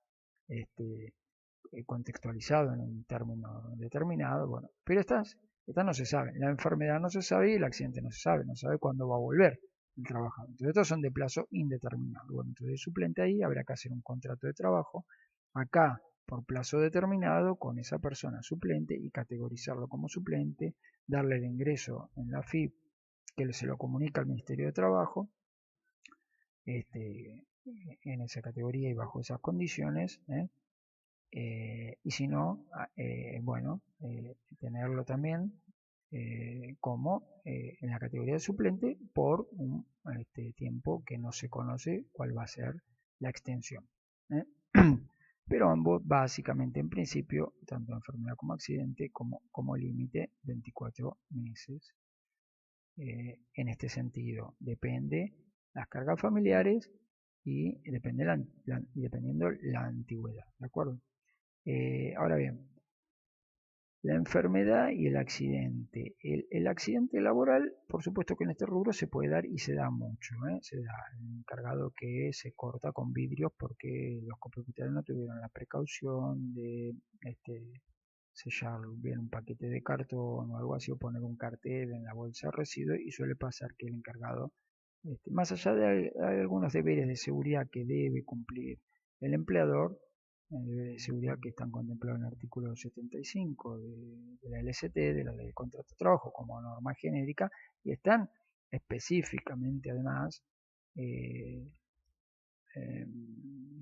contextualizado en un término determinado, bueno, pero estas no se saben, la enfermedad no se sabe y el accidente no se sabe cuándo va a volver el trabajador. Entonces estos son de plazo indeterminado. Bueno, entonces el suplente ahí habrá que hacer un contrato de trabajo, acá por plazo determinado con esa persona suplente y categorizarlo como suplente, darle el ingreso en la FIP que se lo comunica al Ministerio de Trabajo, en esa categoría y bajo esas condiciones, y si no, tenerlo también como en la categoría de suplente por un tiempo que no se conoce cuál va a ser la extensión. Pero ambos básicamente en principio, tanto enfermedad como accidente, como límite 24 meses. En este sentido, depende las cargas familiares y dependiendo la antigüedad, ¿de acuerdo? Ahora bien, la enfermedad y el accidente. El accidente laboral, por supuesto que en este rubro se puede dar y se da mucho. Se da el encargado que se corta con vidrios porque los copropietarios no tuvieron la precaución de sellar bien un paquete de cartón o algo así, o poner un cartel en la bolsa de residuos, y suele pasar que el encargado, más allá de algunos deberes de seguridad que debe cumplir el empleador, de seguridad que están contemplados en el artículo 75 de la LST, de la Ley de Contrato de Trabajo, como norma genérica, y están específicamente además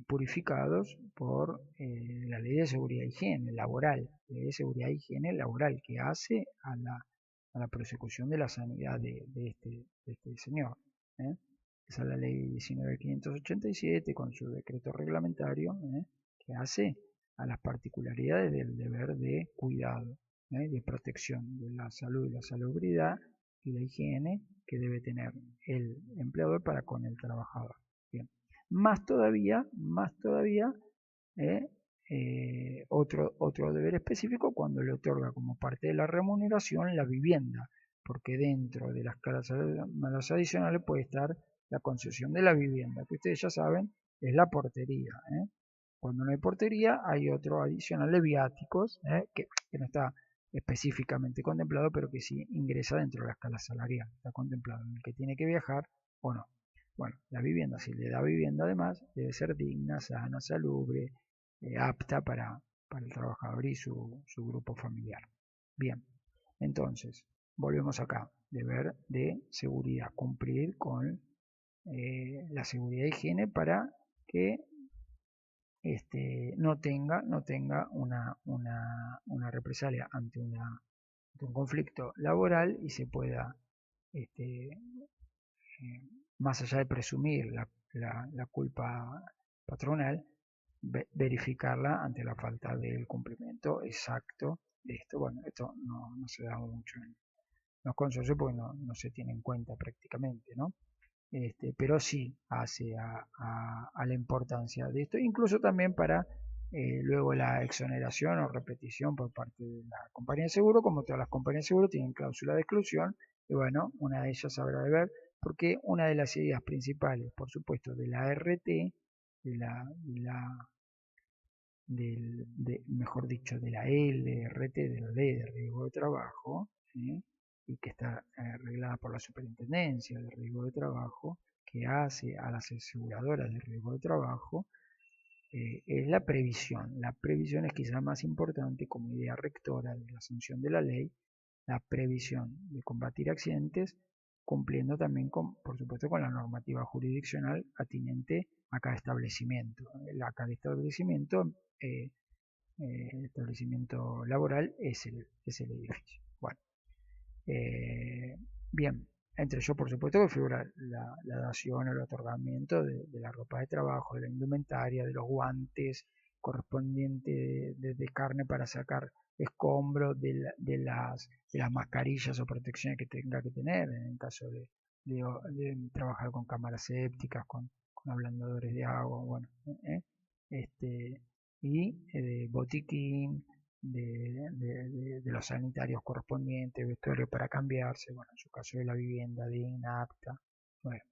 purificados por la Ley de Seguridad e Higiene Laboral, Ley de Seguridad e Higiene Laboral, que hace a la persecución de la sanidad de este señor. Esa es la Ley 19.587 con su decreto reglamentario, que hace a las particularidades del deber de cuidado, de protección de la salud y la salubridad y la higiene que debe tener el empleador para con el trabajador. Bien. Más todavía, otro deber específico cuando le otorga como parte de la remuneración la vivienda, porque dentro de las cláusulas adicionales puede estar la concesión de la vivienda, que ustedes ya saben es la portería. Cuando no hay portería hay otro adicional de viáticos, que no está específicamente contemplado, pero que sí ingresa dentro de la escala salarial, está contemplado en el que tiene que viajar o no. Bueno, la vivienda, si le da vivienda además, debe ser digna, sana, salubre, apta para el trabajador y su grupo familiar. Bien, entonces, volvemos acá, deber de seguridad, cumplir con la seguridad y higiene para que no tenga una represalia ante un conflicto laboral y se pueda, más allá de presumir la culpa patronal, verificarla ante la falta del cumplimiento exacto de esto. Bueno, esto no se da mucho en los consorcios porque no se tiene en cuenta prácticamente, ¿no? Pero sí hace a la importancia de esto, incluso también para luego la exoneración o repetición por parte de la compañía de seguro. Como todas las compañías de seguro tienen cláusula de exclusión, y bueno, una de ellas habrá de ver, porque una de las ideas principales, por supuesto, de la RT, mejor dicho, de la LRT, de la Ley de Riesgo de Trabajo, ¿sí? Y que está arreglada por la Superintendencia de Riesgo de Trabajo, que hace a las aseguradoras de riesgo de trabajo, es la previsión. La previsión es quizá más importante como idea rectora de la sanción de la ley, la previsión de combatir accidentes, cumpliendo también, por supuesto, con la normativa jurisdiccional atinente a cada establecimiento. A cada establecimiento, el establecimiento laboral es el edificio. Bueno, bien, entre ellos, por supuesto, que figura la dación o el otorgamiento de la ropa de trabajo, de la indumentaria, de los guantes correspondientes de carne para sacar escombros, de las mascarillas o protecciones que tenga que tener en el caso de trabajar con cámaras sépticas, con ablandadores de agua, bueno, y botiquín, de los sanitarios correspondientes, vestuario para cambiarse, bueno, en su caso de la vivienda digna, apta. Bueno,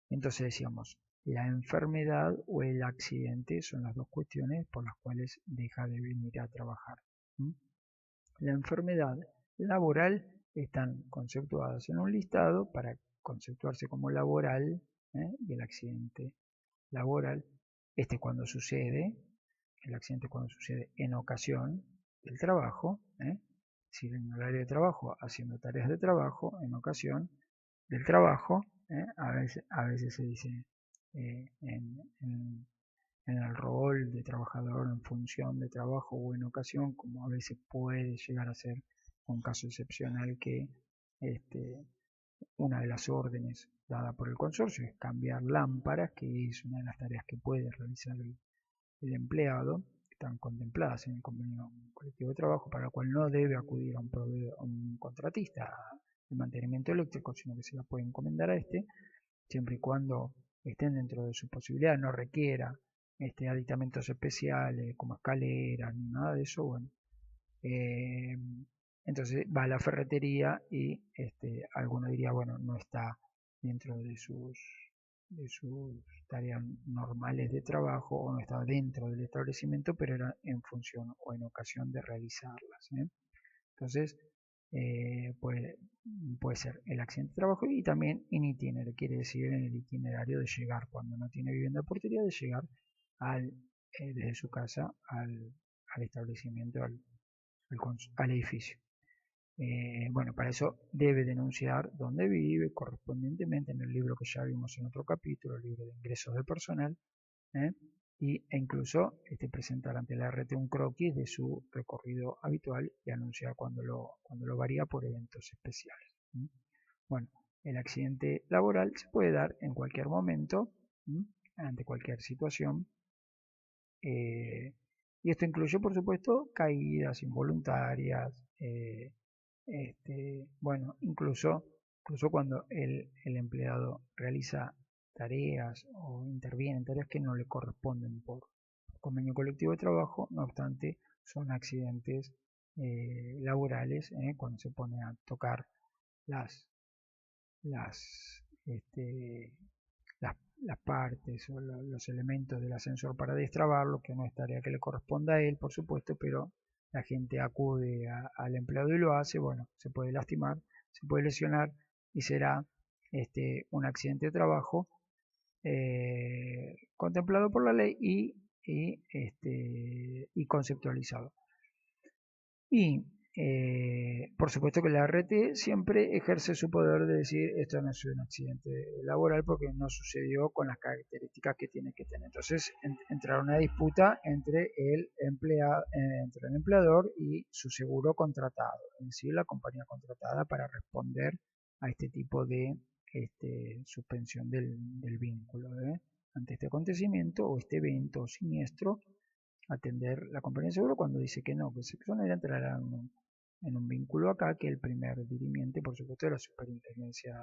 entonces decíamos, la enfermedad o el accidente son las dos cuestiones por las cuales deja de venir a trabajar. La enfermedad laboral están conceptuadas en un listado para conceptuarse como laboral, y el accidente laboral, cuando sucede, el accidente cuando sucede en ocasión del trabajo, es decir, en horario de trabajo, haciendo tareas de trabajo, en ocasión del trabajo, a veces se dice en el rol de trabajador en función de trabajo o en ocasión, como a veces puede llegar a ser un caso excepcional que una de las órdenes dada por el consorcio es cambiar lámparas, que es una de las tareas que puede realizar el empleado, que están contempladas en el convenio colectivo de trabajo, para el cual no debe acudir a un contratista de mantenimiento eléctrico, sino que se la puede encomendar a siempre y cuando estén dentro de su posibilidad, no requiera aditamentos especiales como escaleras ni nada de eso. Bueno, entonces va a la ferretería y alguno diría, bueno, no está dentro de sus tareas normales de trabajo o no estaba dentro del establecimiento, pero era en función o en ocasión de realizarlas. Entonces, puede ser el accidente de trabajo y también in itinere, quiere decir en el itinerario de llegar, cuando no tiene vivienda portería, de llegar desde su casa al establecimiento, al edificio. Bueno, para eso debe denunciar dónde vive correspondientemente en el libro que ya vimos en otro capítulo, el libro de ingresos de personal, e incluso presentar ante la RT un croquis de su recorrido habitual y anunciar cuando lo varía por eventos especiales. Bueno, el accidente laboral se puede dar en cualquier momento, ante cualquier situación, y esto incluye, por supuesto, caídas involuntarias, bueno, incluso cuando el empleado realiza tareas o interviene en tareas que no le corresponden por convenio colectivo de trabajo, no obstante, son accidentes laborales, cuando se pone a tocar las, las, este, las partes o los elementos del ascensor para destrabarlo, que no es tarea que le corresponda a él, por supuesto, pero la gente acude al empleado y lo hace. Bueno, se puede lastimar, se puede lesionar y será un accidente de trabajo contemplado por la ley y conceptualizado. Y por supuesto que la RT siempre ejerce su poder de decir esto no es un accidente laboral porque no sucedió con las características que tiene que tener. Entonces entra una disputa entre el empleador y su seguro contratado, es decir, la compañía contratada para responder a este tipo de suspensión del vínculo. Ante este acontecimiento o este evento siniestro, atender la compañía de seguro cuando dice que no, que se exonera, entrará en un vínculo acá, que el primer dirimiente, por supuesto, de la Superintendencia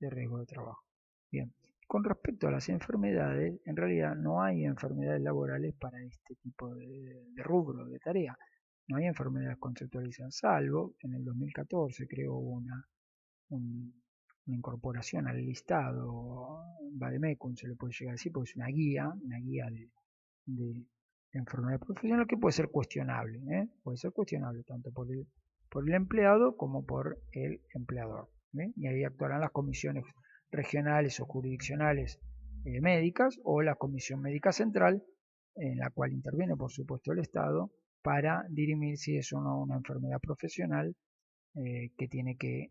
de Riesgo de Trabajo. Bien, con respecto a las enfermedades, en realidad no hay enfermedades laborales para este tipo de rubro, de tarea. No hay enfermedades conceptualizadas, salvo en el 2014 creo una incorporación al listado Vademecum, se le puede llegar a decir, porque es una guía de enfermedad profesional que puede ser cuestionable, puede ser cuestionable tanto por el empleado como por el empleador. Y ahí actuarán las comisiones regionales o jurisdiccionales médicas o la Comisión Médica Central, en la cual interviene por supuesto el Estado, para dirimir si es o no una enfermedad profesional que tiene que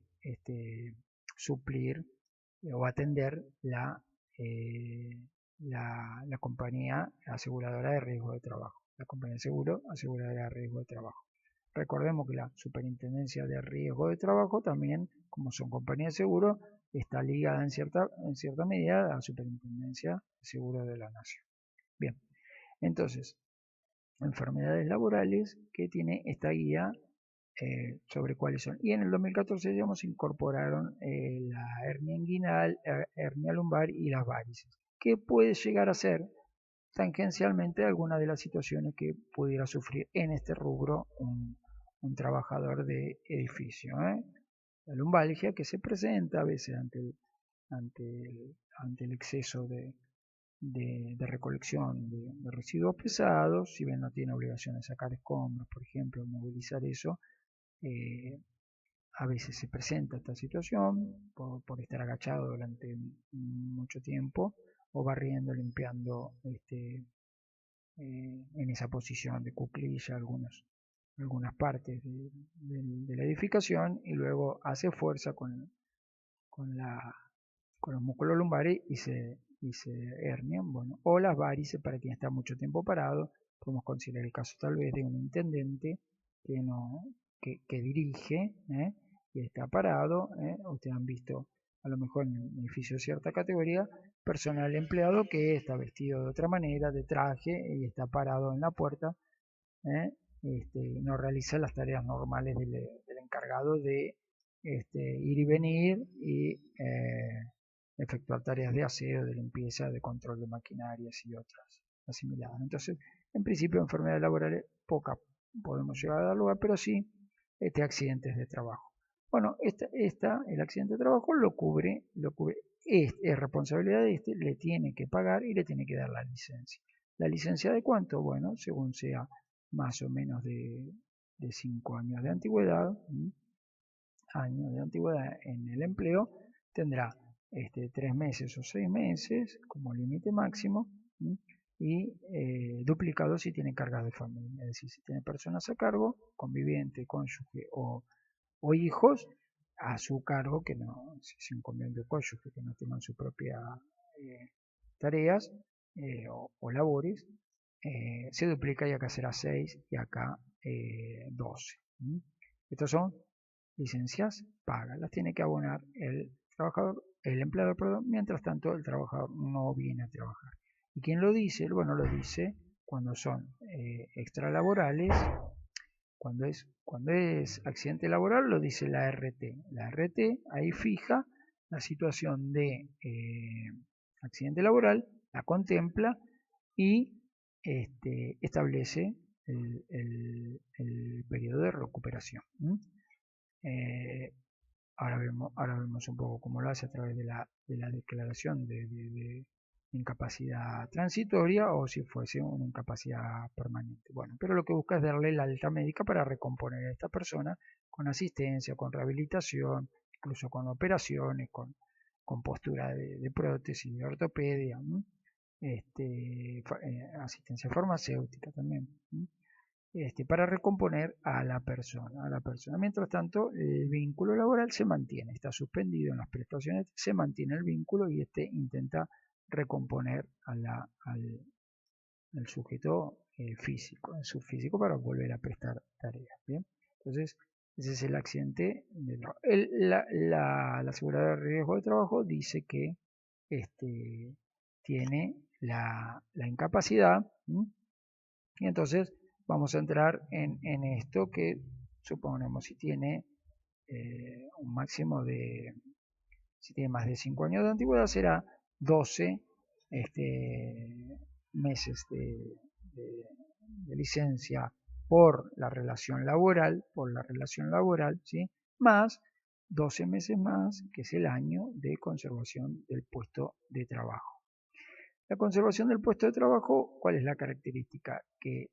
suplir o atender la compañía aseguradora de riesgo de trabajo, la compañía de seguro aseguradora de riesgo de trabajo. Recordemos que la Superintendencia de Riesgo de Trabajo también, como son compañías de seguro, está ligada en cierta medida a la Superintendencia de Seguros de la Nación. Bien, entonces, enfermedades laborales que tiene esta guía sobre cuáles son. Y en el 2014, digamos, incorporaron la hernia inguinal, hernia lumbar y las varices, que puede llegar a ser tangencialmente alguna de las situaciones que pudiera sufrir en este rubro un trabajador de edificio. La lumbalgia que se presenta a veces ante el exceso de recolección de residuos pesados, si bien no tiene obligación de sacar escombros, por ejemplo, movilizar eso, a veces se presenta esta situación por estar agachado durante mucho tiempo o barriendo, limpiando en esa posición de cuclilla algunas partes de la edificación, y luego hace fuerza con los músculos lumbares y se hernian. Bueno, o las varices para quien está mucho tiempo parado. Podemos considerar el caso tal vez de un intendente que dirige y está parado. Ustedes han visto a lo mejor en un edificio de cierta categoría personal empleado que está vestido de otra manera, de traje, y está parado en la puerta, no realiza las tareas normales del encargado de ir y venir y efectuar tareas de aseo, de limpieza, de control de maquinarias y otras asimiladas. Entonces, en principio, enfermedades laborales pocas podemos llegar a dar lugar, pero sí accidentes de trabajo. Bueno, el accidente de trabajo lo cubre, es responsabilidad de le tiene que pagar y le tiene que dar la licencia. ¿La licencia de cuánto? Bueno, según sea más o menos de 5 años de antigüedad, en el empleo, tendrá 3 meses o 6 meses como límite máximo, y duplicado si tiene cargas de familia, es decir, si tiene personas a cargo, conviviente, cónyuge o hijos a su cargo, que no, si es un conviviente o cónyuge que no tengan sus propias tareas o labores, se duplica y acá será 6 y acá 12. Estos son licencias pagas, las tiene que abonar el empleador, perdón, mientras tanto el trabajador no viene a trabajar. ¿Y quién lo dice? Bueno, lo dice cuando son extralaborales. Cuando es accidente laboral lo dice la RT. La RT ahí fija la situación de accidente laboral, la contempla y establece el periodo de recuperación. Ahora vemos un poco cómo lo hace a través de la declaración de incapacidad transitoria o si fuese una incapacidad permanente. Bueno, pero lo que busca es darle la alta médica para recomponer a esta persona con asistencia, con rehabilitación, incluso con operaciones, con postura de prótesis, de ortopedia, asistencia farmacéutica también. para recomponer a la persona. Mientras tanto, el vínculo laboral se mantiene, está suspendido en las prestaciones, se mantiene el vínculo y intenta recomponer al sujeto físico, en su físico para volver a prestar tareas. ¿Bien? Entonces, ese es el accidente de trabajo. La aseguradora de riesgo de trabajo dice que tiene la incapacidad, y entonces vamos a entrar en esto que suponemos si tiene un máximo de, si tiene más de 5 años de antigüedad, será 12 meses de licencia por la relación laboral, ¿sí? Más 12 meses más, que es el año de conservación del puesto de trabajo. La conservación del puesto de trabajo, ¿cuál es la característica? Que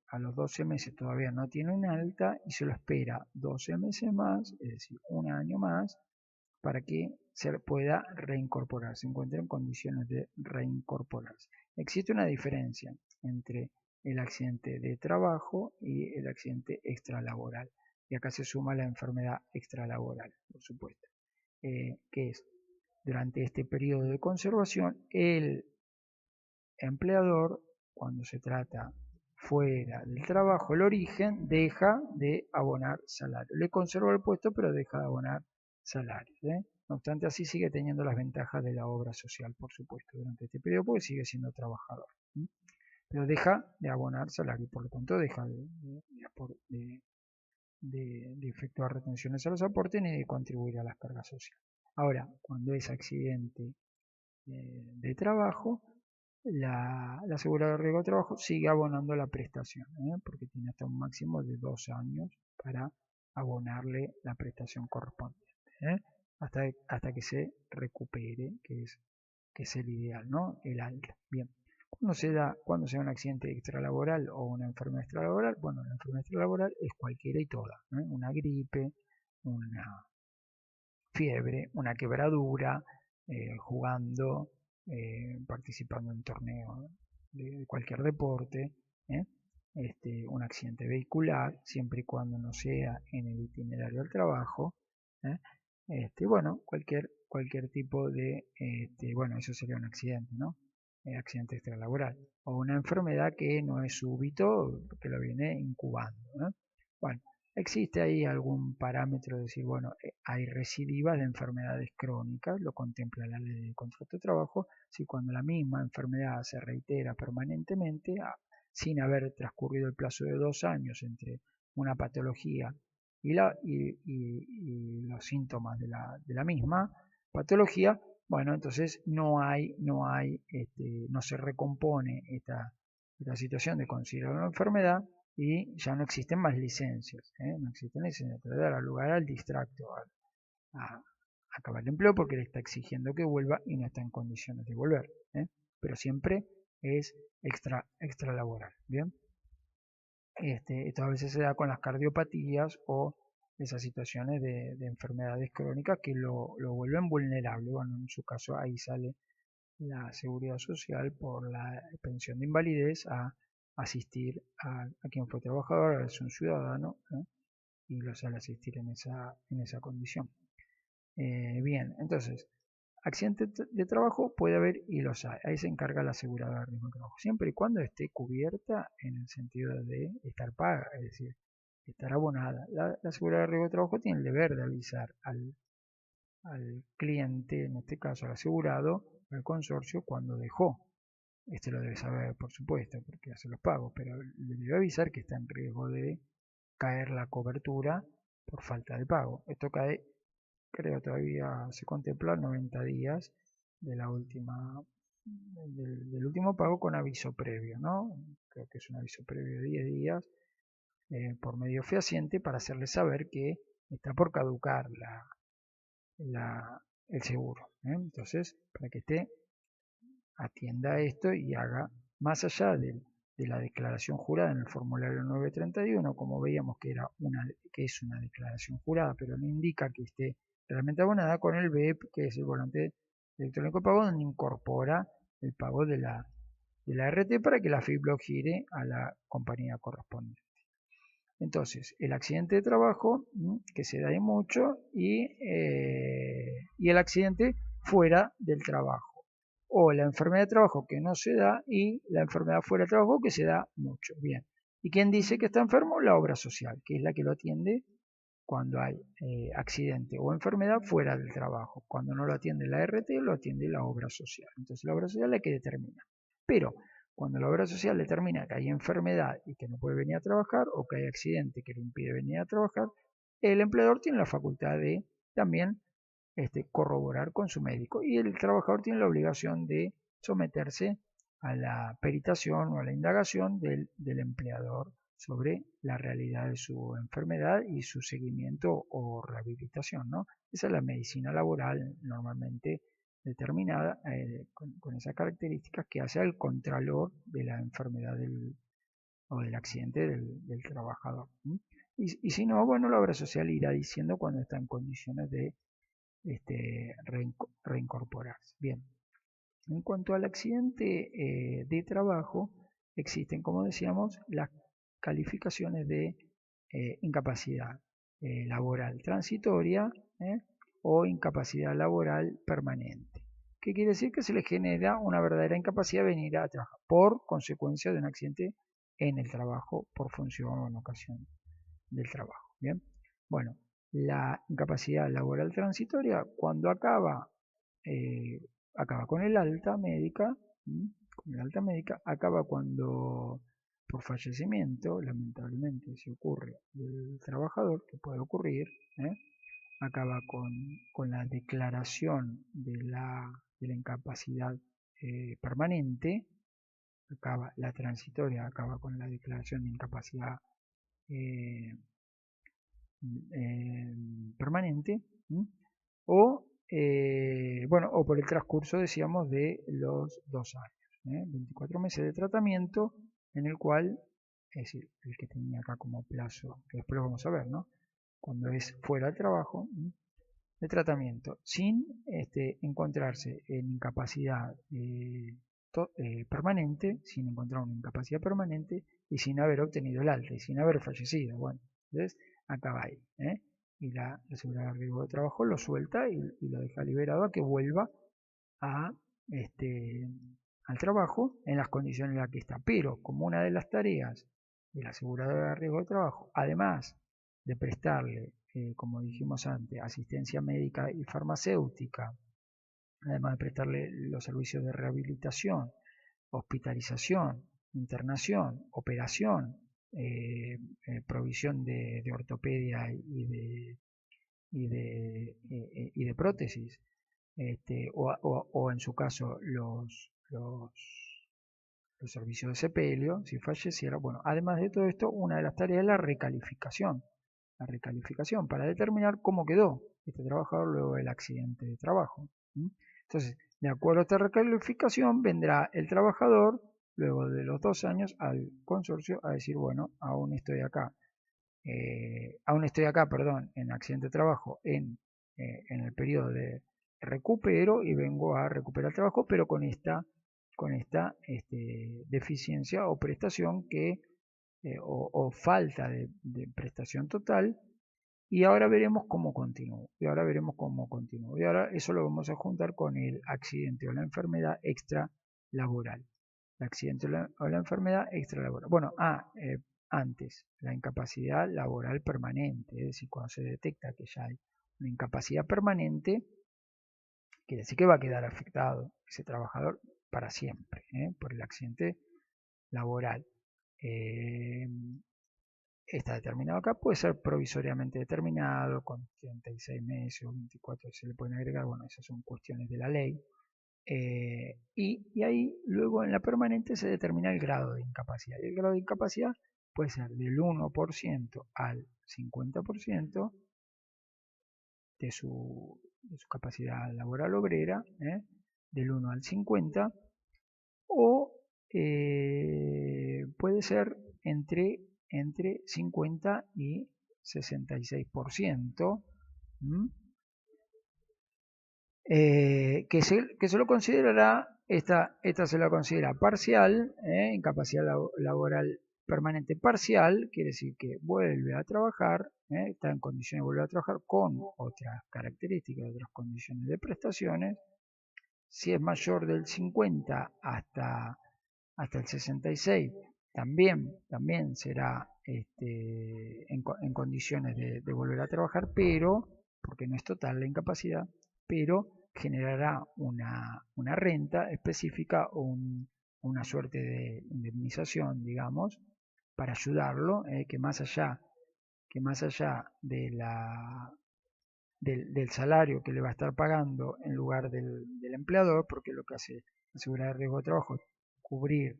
a los 12 meses todavía no tiene una alta y se lo espera 12 meses más, es decir, un año más, para que se pueda reincorporar, se encuentre en condiciones de reincorporarse. Existe una diferencia entre el accidente de trabajo y el accidente extralaboral. Y acá se suma la enfermedad extralaboral, por supuesto, que es durante este periodo de conservación, el empleador, cuando se trata fuera del trabajo, el origen, deja de abonar salario. Le conserva el puesto, pero deja de abonar salario. No obstante, así sigue teniendo las ventajas de la obra social, por supuesto, durante este periodo, porque sigue siendo trabajador. Pero deja de abonar salario, por lo tanto, deja de efectuar retenciones a los aportes ni de contribuir a las cargas sociales. Ahora, cuando es accidente de trabajo, la aseguradora de riesgo de trabajo sigue abonando la prestación, porque tiene hasta un máximo de 2 años para abonarle la prestación correspondiente, hasta que se recupere, que es el ideal, ¿no? El alta. Bien. Cuando se da un accidente extralaboral o una enfermedad extralaboral? Bueno, la enfermedad extralaboral es cualquiera y toda, una gripe, una fiebre, una quebradura, jugando, participando en torneos de cualquier deporte, un accidente vehicular, siempre y cuando no sea en el itinerario del trabajo, bueno, cualquier tipo de, bueno, eso sería un accidente, ¿no? Accidente extralaboral, o una enfermedad que no es súbito, que lo viene incubando, ¿no? Bueno, existe ahí algún parámetro de decir, bueno, hay recidivas de enfermedades crónicas, lo contempla la ley de contrato de trabajo, si cuando la misma enfermedad se reitera permanentemente, sin haber transcurrido el plazo de 2 años entre una patología y los síntomas de la misma patología, bueno, entonces no se recompone esta situación de considerar una enfermedad y ya no existen más licencias, no existen licencias, entonces dará lugar al distracto, a acabar el empleo porque le está exigiendo que vuelva y no está en condiciones de volver, pero siempre es extralaboral, ¿bien? Esto a veces se da con las cardiopatías o esas situaciones de enfermedades crónicas que lo vuelven vulnerable. Bueno, en su caso ahí sale la seguridad social por la pensión de invalidez a asistir a quien fue trabajador, es un ciudadano, y lo sale asistir en esa condición. Bien, entonces, accidente de trabajo puede haber y los hay. Ahí se encarga la aseguradora de riesgo de trabajo, siempre y cuando esté cubierta en el sentido de estar paga, es decir, estar abonada. La aseguradora de riesgo de trabajo tiene el deber de avisar al cliente, en este caso al asegurado, al consorcio, cuando dejó. Este lo debe saber, por supuesto, porque hace los pagos, pero le debe avisar que está en riesgo de caer la cobertura por falta de pago. Esto cae, creo, todavía se contempla 90 días de la última del último pago con aviso previo, ¿no? Creo que es un aviso previo de 10 días por medio fehaciente para hacerle saber que está por caducar el seguro. Entonces, para que atienda esto y haga, más allá de la declaración jurada en el formulario 931, como veíamos que es una declaración jurada, pero no indica que esté realmente abonada, con el BEP, que es el volante electrónico de pago, donde incorpora el pago de de la RT para que la AFIP lo gire a la compañía correspondiente. Entonces, el accidente de trabajo, que se da y mucho, y el accidente fuera del trabajo. O la enfermedad de trabajo que no se da y la enfermedad fuera del trabajo que se da mucho. Bien. ¿Y quién dice que está enfermo? La obra social, que es la que lo atiende cuando hay accidente o enfermedad fuera del trabajo. Cuando no lo atiende la RT, lo atiende la obra social. Entonces, la obra social es la que determina. Pero cuando la obra social determina que hay enfermedad y que no puede venir a trabajar o que hay accidente que le impide venir a trabajar, el empleador tiene la facultad de también corroborar con su médico y el trabajador tiene la obligación de someterse a la peritación o a la indagación del empleador sobre la realidad de su enfermedad y su seguimiento o rehabilitación, ¿no? Esa es la medicina laboral normalmente determinada con esas características que hace al contralor de la enfermedad o del accidente del trabajador. Y si no, bueno, la obra social irá diciendo cuando está en condiciones de reincorporarse. Bien, en cuanto al accidente de trabajo, existen, como decíamos, las calificaciones de incapacidad laboral transitoria o incapacidad laboral permanente. ¿Qué quiere decir? Que se le genera una verdadera incapacidad de venir a trabajar por consecuencia de un accidente en el trabajo, por función o en ocasión del trabajo. Bien, bueno, la incapacidad laboral transitoria, cuando acaba con el alta médica, acaba cuando por fallecimiento, lamentablemente si ocurre del trabajador, que puede ocurrir, acaba con la declaración de la incapacidad permanente, la transitoria acaba con la declaración de incapacidad eh, permanente, o bueno, o por el transcurso, decíamos, de los 2 años, 24 meses de tratamiento en el cual, es decir, el que tenía acá como plazo, que después lo vamos a ver, ¿no? Cuando es fuera del trabajo, de tratamiento, sin encontrarse en incapacidad permanente, sin encontrar una incapacidad permanente y sin haber obtenido el alta y sin haber fallecido. Bueno, entonces acaba ahí. Y la seguridad de riesgo de trabajo lo suelta y lo deja liberado a que vuelva a, al trabajo en las condiciones en las que está. Pero como una de las tareas de la aseguradora de riesgo de trabajo, además de prestarle, como dijimos antes, asistencia médica y farmacéutica, además de prestarle los servicios de rehabilitación, hospitalización, internación, operación, provisión de ortopedia y de prótesis, o en su caso los servicios de sepelio, si falleciera. Bueno, además de todo esto, una de las tareas es la recalificación para determinar cómo quedó este trabajador luego del accidente de trabajo. Entonces, de acuerdo a esta recalificación, vendrá el trabajador luego de los 2 años al consorcio a decir, bueno, aún estoy acá, perdón, en accidente de trabajo en el periodo de recupero y vengo a recuperar el trabajo, pero con esta deficiencia o prestación o falta de prestación total, y ahora veremos cómo continúo. Y ahora eso lo vamos a juntar con el accidente o la enfermedad extralaboral. El accidente o la enfermedad extralaboral. Bueno, antes, la incapacidad laboral permanente, es decir, cuando se detecta que ya hay una incapacidad permanente, quiere decir que va a quedar afectado ese trabajador para siempre por el accidente laboral. Está determinado acá, puede ser provisoriamente determinado con 36 meses o 24 se le pueden agregar, bueno, esas son cuestiones de la ley. Y ahí luego en la permanente se determina el grado de incapacidad. Y el grado de incapacidad puede ser del 1% al 50% de su capacidad laboral obrera, del 1 al 50, o puede ser entre 50 y 66%, que se lo considerará esta se la considera parcial, incapacidad laboral permanente parcial, quiere decir que vuelve a trabajar, está en condiciones de volver a trabajar con otras características, otras condiciones de prestaciones. Si es mayor del 50 hasta el 66, también será en condiciones de volver a trabajar, pero, porque no es total la incapacidad, pero generará una renta específica o una suerte de indemnización, digamos, para ayudarlo, que más allá del salario que le va a estar pagando en lugar del empleador, porque lo que hace la seguridad de riesgo de trabajo es cubrir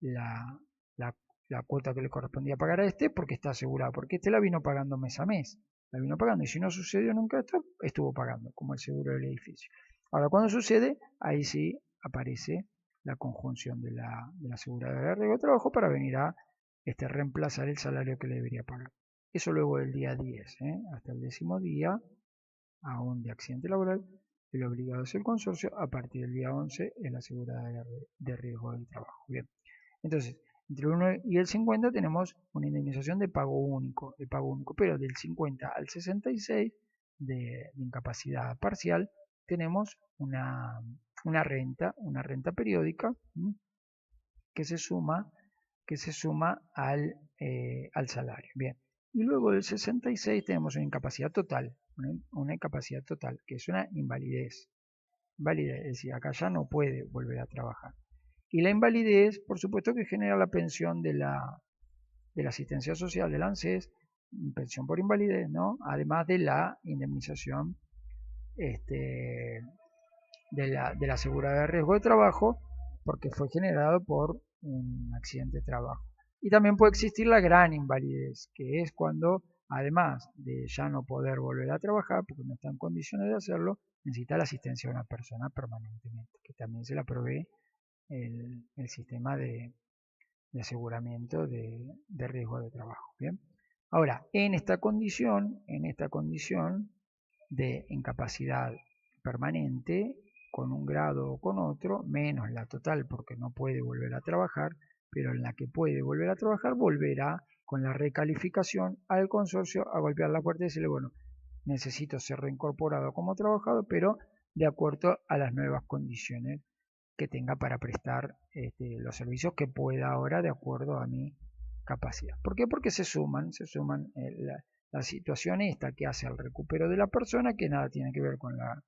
la, la, la cuota que le correspondía pagar a este, porque está asegurado, porque este la vino pagando mes a mes, la vino pagando, y si no sucedió nunca esto, estuvo pagando, como el seguro del edificio. Ahora, cuando sucede, ahí sí aparece la conjunción de la aseguradora de riesgo de trabajo para venir a reemplazar el salario que le debería pagar. Eso luego del día 10, hasta el 10º día, aún de accidente laboral, el obligado es el consorcio. A partir del día 11 es la aseguradora de riesgo del trabajo. Bien, entonces, entre el 1 y el 50 tenemos una indemnización de pago único, pero del 50 al 66 de incapacidad parcial tenemos una renta periódica que se suma al salario. Bien, y luego del 66 tenemos una incapacidad total, que es una invalidez. Es decir, acá ya no puede volver a trabajar. Y la invalidez, por supuesto que genera la pensión de la asistencia social del ANSES, pensión por invalidez, ¿no? Además de la indemnización de la aseguradora de riesgo de trabajo, porque fue generado por un accidente de trabajo. Y también puede existir la gran invalidez, que es cuando, además de ya no poder volver a trabajar, porque no está en condiciones de hacerlo, necesita la asistencia de una persona permanentemente, que también se la provee el sistema de aseguramiento de riesgo de trabajo. ¿Bien? Ahora, en esta condición de incapacidad permanente, con un grado o con otro, menos la total porque no puede volver a trabajar, pero en la que puede volver a trabajar, volverá con la recalificación al consorcio a golpear la puerta y decirle, bueno, necesito ser reincorporado como trabajador, pero de acuerdo a las nuevas condiciones que tenga para prestar los servicios que pueda ahora de acuerdo a mi capacidad. ¿Por qué? Porque se suman la situación esta que hace al recupero de la persona, que nada tiene que ver con la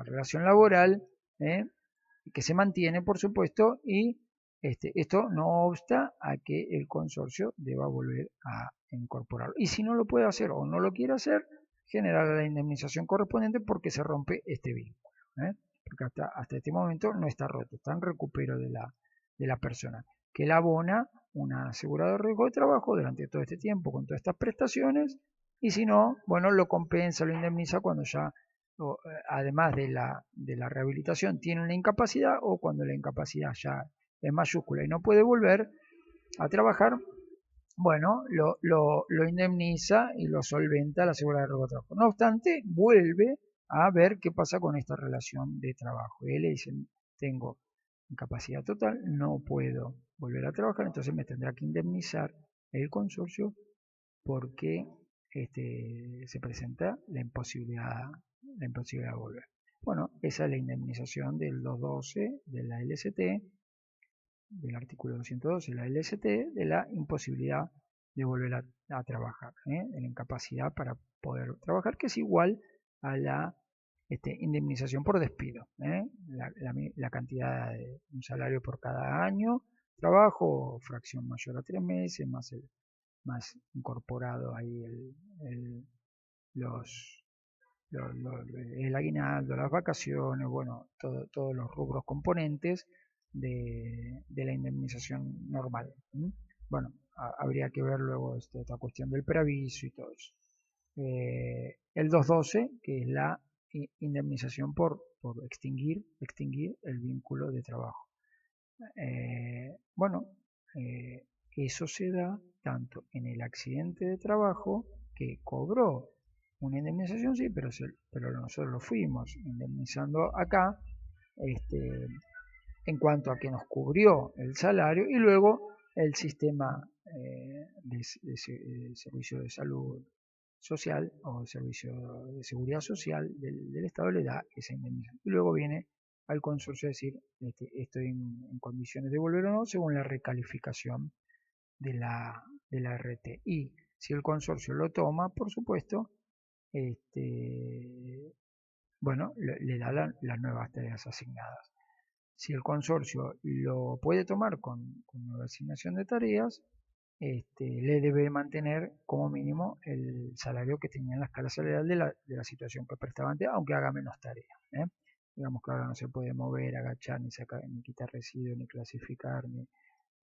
relación laboral, que se mantiene, por supuesto, y esto no obsta a que el consorcio deba volver a incorporarlo. Y si no lo puede hacer o no lo quiere hacer, generar la indemnización correspondiente porque se rompe este vínculo. Porque hasta este momento no está roto, está en recupero de la persona, que la abona una aseguradora de riesgo de trabajo durante todo este tiempo con todas estas prestaciones, y si no, bueno, lo compensa, lo indemniza cuando ya, además de la rehabilitación, tiene una incapacidad, o cuando la incapacidad ya es mayúscula y no puede volver a trabajar, bueno, lo indemniza y lo solventa la aseguradora de riesgo de trabajo. No obstante, vuelve a ver qué pasa con esta relación de trabajo. Y él le dice, tengo incapacidad total, no puedo volver a trabajar, entonces me tendrá que indemnizar el consorcio porque se presenta la imposibilidad de volver. Bueno, esa es la indemnización del 212 de la LST, del artículo 212 de la LST, de la imposibilidad de volver a trabajar, de la incapacidad para poder trabajar, que es igual a la indemnización por despido, la cantidad de un salario por cada año, trabajo, fracción mayor a 3 meses, más incorporado ahí el aguinaldo, las vacaciones, bueno, todos los rubros componentes de la indemnización normal. Bueno, habría que ver luego esta cuestión del preaviso y todo eso. El 212, que es la indemnización por extinguir el vínculo de trabajo. Bueno, eso se da tanto en el accidente de trabajo, que cobró una indemnización, sí, pero nosotros lo fuimos indemnizando acá, en cuanto a que nos cubrió el salario, y luego el sistema de servicio de salud social o el servicio de seguridad social del Estado le da esa indemnización. Y luego viene al consorcio a decir, estoy en condiciones de volver o no, según la recalificación de la RT. Y si el consorcio lo toma, por supuesto, bueno, le da las nuevas tareas asignadas. Si el consorcio lo puede tomar con nueva asignación de tareas, le debe mantener como mínimo el salario que tenía en la escala salarial de la situación que prestaba antes, aunque haga menos tareas. Digamos que ahora no se puede mover, agachar, ni sacar, ni quitar residuos, ni clasificar,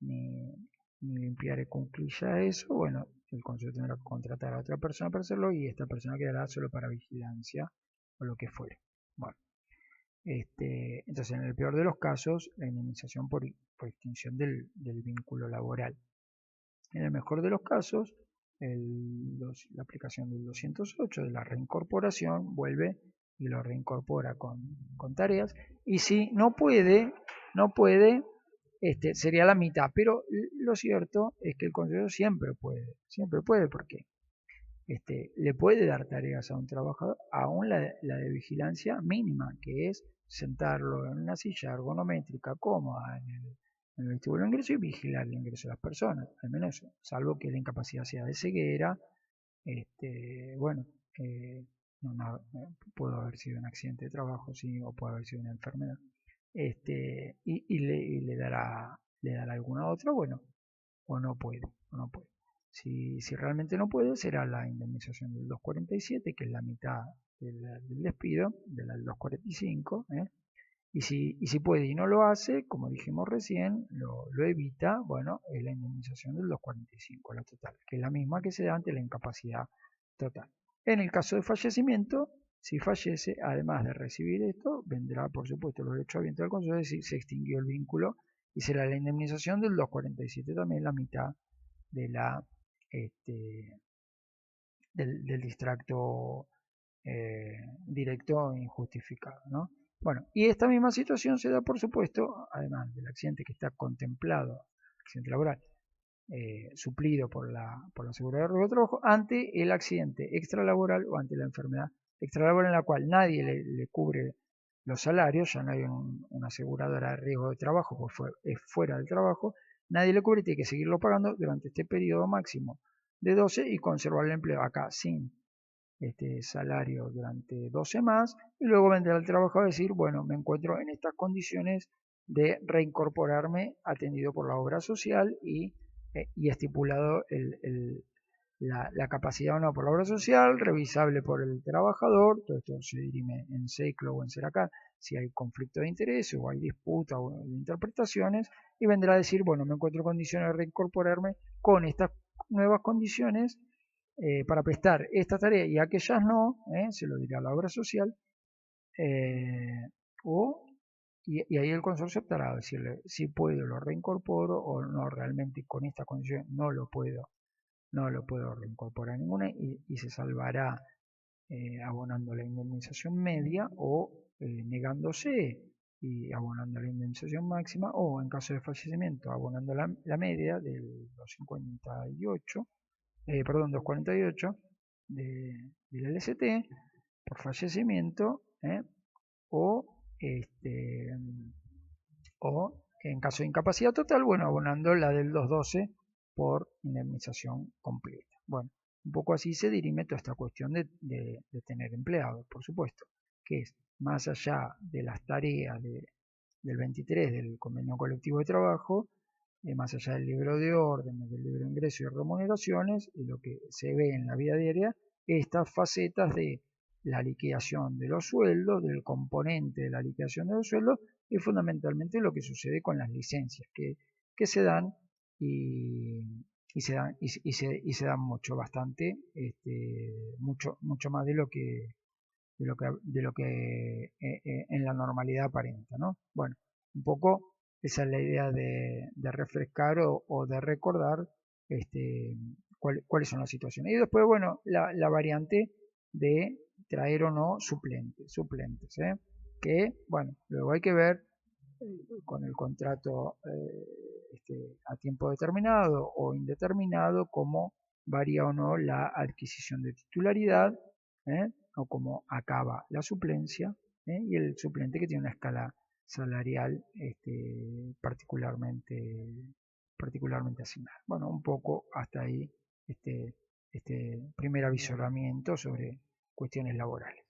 ni limpiar y cunclilla eso. Bueno, el consorcio tendrá que contratar a otra persona para hacerlo y esta persona quedará solo para vigilancia o lo que fuere. Bueno, entonces en el peor de los casos, la indemnización por extinción del vínculo laboral. En el mejor de los casos, la aplicación del 208 de la reincorporación vuelve y lo reincorpora con tareas. Y si no puede, sería la mitad. Pero lo cierto es que el consejero siempre puede porque le puede dar tareas a un trabajador, aún la de vigilancia mínima, que es sentarlo en una silla ergonométrica cómoda en el vestíbulo de ingreso y vigilar el ingreso de las personas, al menos eso, salvo que la incapacidad sea de ceguera, bueno, puede haber sido un accidente de trabajo, sí, o puede haber sido una enfermedad, y le dará alguna otra, bueno, o no puede. Si realmente no puede, será la indemnización del 247, que es la mitad del despido, del 245, y si puede y no lo hace, como dijimos recién, lo evita, bueno, es la indemnización del 245, la total, que es la misma que se da ante la incapacidad total. En el caso de fallecimiento, si fallece, además de recibir esto, vendrá, por supuesto, los derechohabientes del consorcio, es decir, se extinguió el vínculo y será la indemnización del 247 también la mitad de del distracto directo e injustificado, ¿no? Bueno, y esta misma situación se da, por supuesto, además del accidente que está contemplado, accidente laboral, suplido por la seguridad de riesgo de trabajo, ante el accidente extralaboral o ante la enfermedad extralaboral en la cual nadie le cubre los salarios, ya no hay una aseguradora de riesgo de trabajo, pues es fuera del trabajo, nadie le cubre y tiene que seguirlo pagando durante este periodo máximo de 12 y conservar el empleo acá sin salario durante 12 más, y luego vendrá el trabajador a decir, bueno, me encuentro en estas condiciones de reincorporarme atendido por la obra social y estipulado la capacidad o no por la obra social, revisable por el trabajador, todo esto se dirime en SECLO o en SERACAR, si hay conflicto de interés o hay disputa o de interpretaciones, y vendrá a decir, bueno, me encuentro en condiciones de reincorporarme con estas nuevas condiciones para prestar esta tarea y aquellas no, se lo dirá a la obra social, y ahí el consorcio optará a decirle si puedo lo reincorporo o no, realmente con esta condición no lo puedo reincorporar ninguna y se salvará abonando la indemnización media o negándose y abonando la indemnización máxima o en caso de fallecimiento abonando la media del 258 perdón, 248 del LST por fallecimiento o o en caso de incapacidad total, bueno, abonando la del 212 por indemnización completa. Bueno, un poco así se dirime toda esta cuestión de tener empleados, por supuesto, que es más allá de las tareas del 23 del convenio colectivo de trabajo, más allá del libro de órdenes, del libro de ingresos y remuneraciones, y lo que se ve en la vida diaria, estas facetas de la liquidación de los sueldos, del componente de la liquidación de los sueldos y fundamentalmente lo que sucede con las licencias que se dan y se dan mucho, bastante, mucho más de lo que en la normalidad aparenta, ¿no? Bueno, un poco esa es la idea de refrescar o de recordar cuáles son las situaciones. Y después, bueno, la variante de traer o no suplentes, ¿eh? que, bueno, luego hay que ver con el contrato a tiempo determinado o indeterminado cómo varía o no la adquisición de titularidad, o cómo acaba la suplencia, y el suplente que tiene una escala salarial particularmente asignada. Bueno, un poco hasta ahí este primer avisoramiento sobre cuestiones laborales.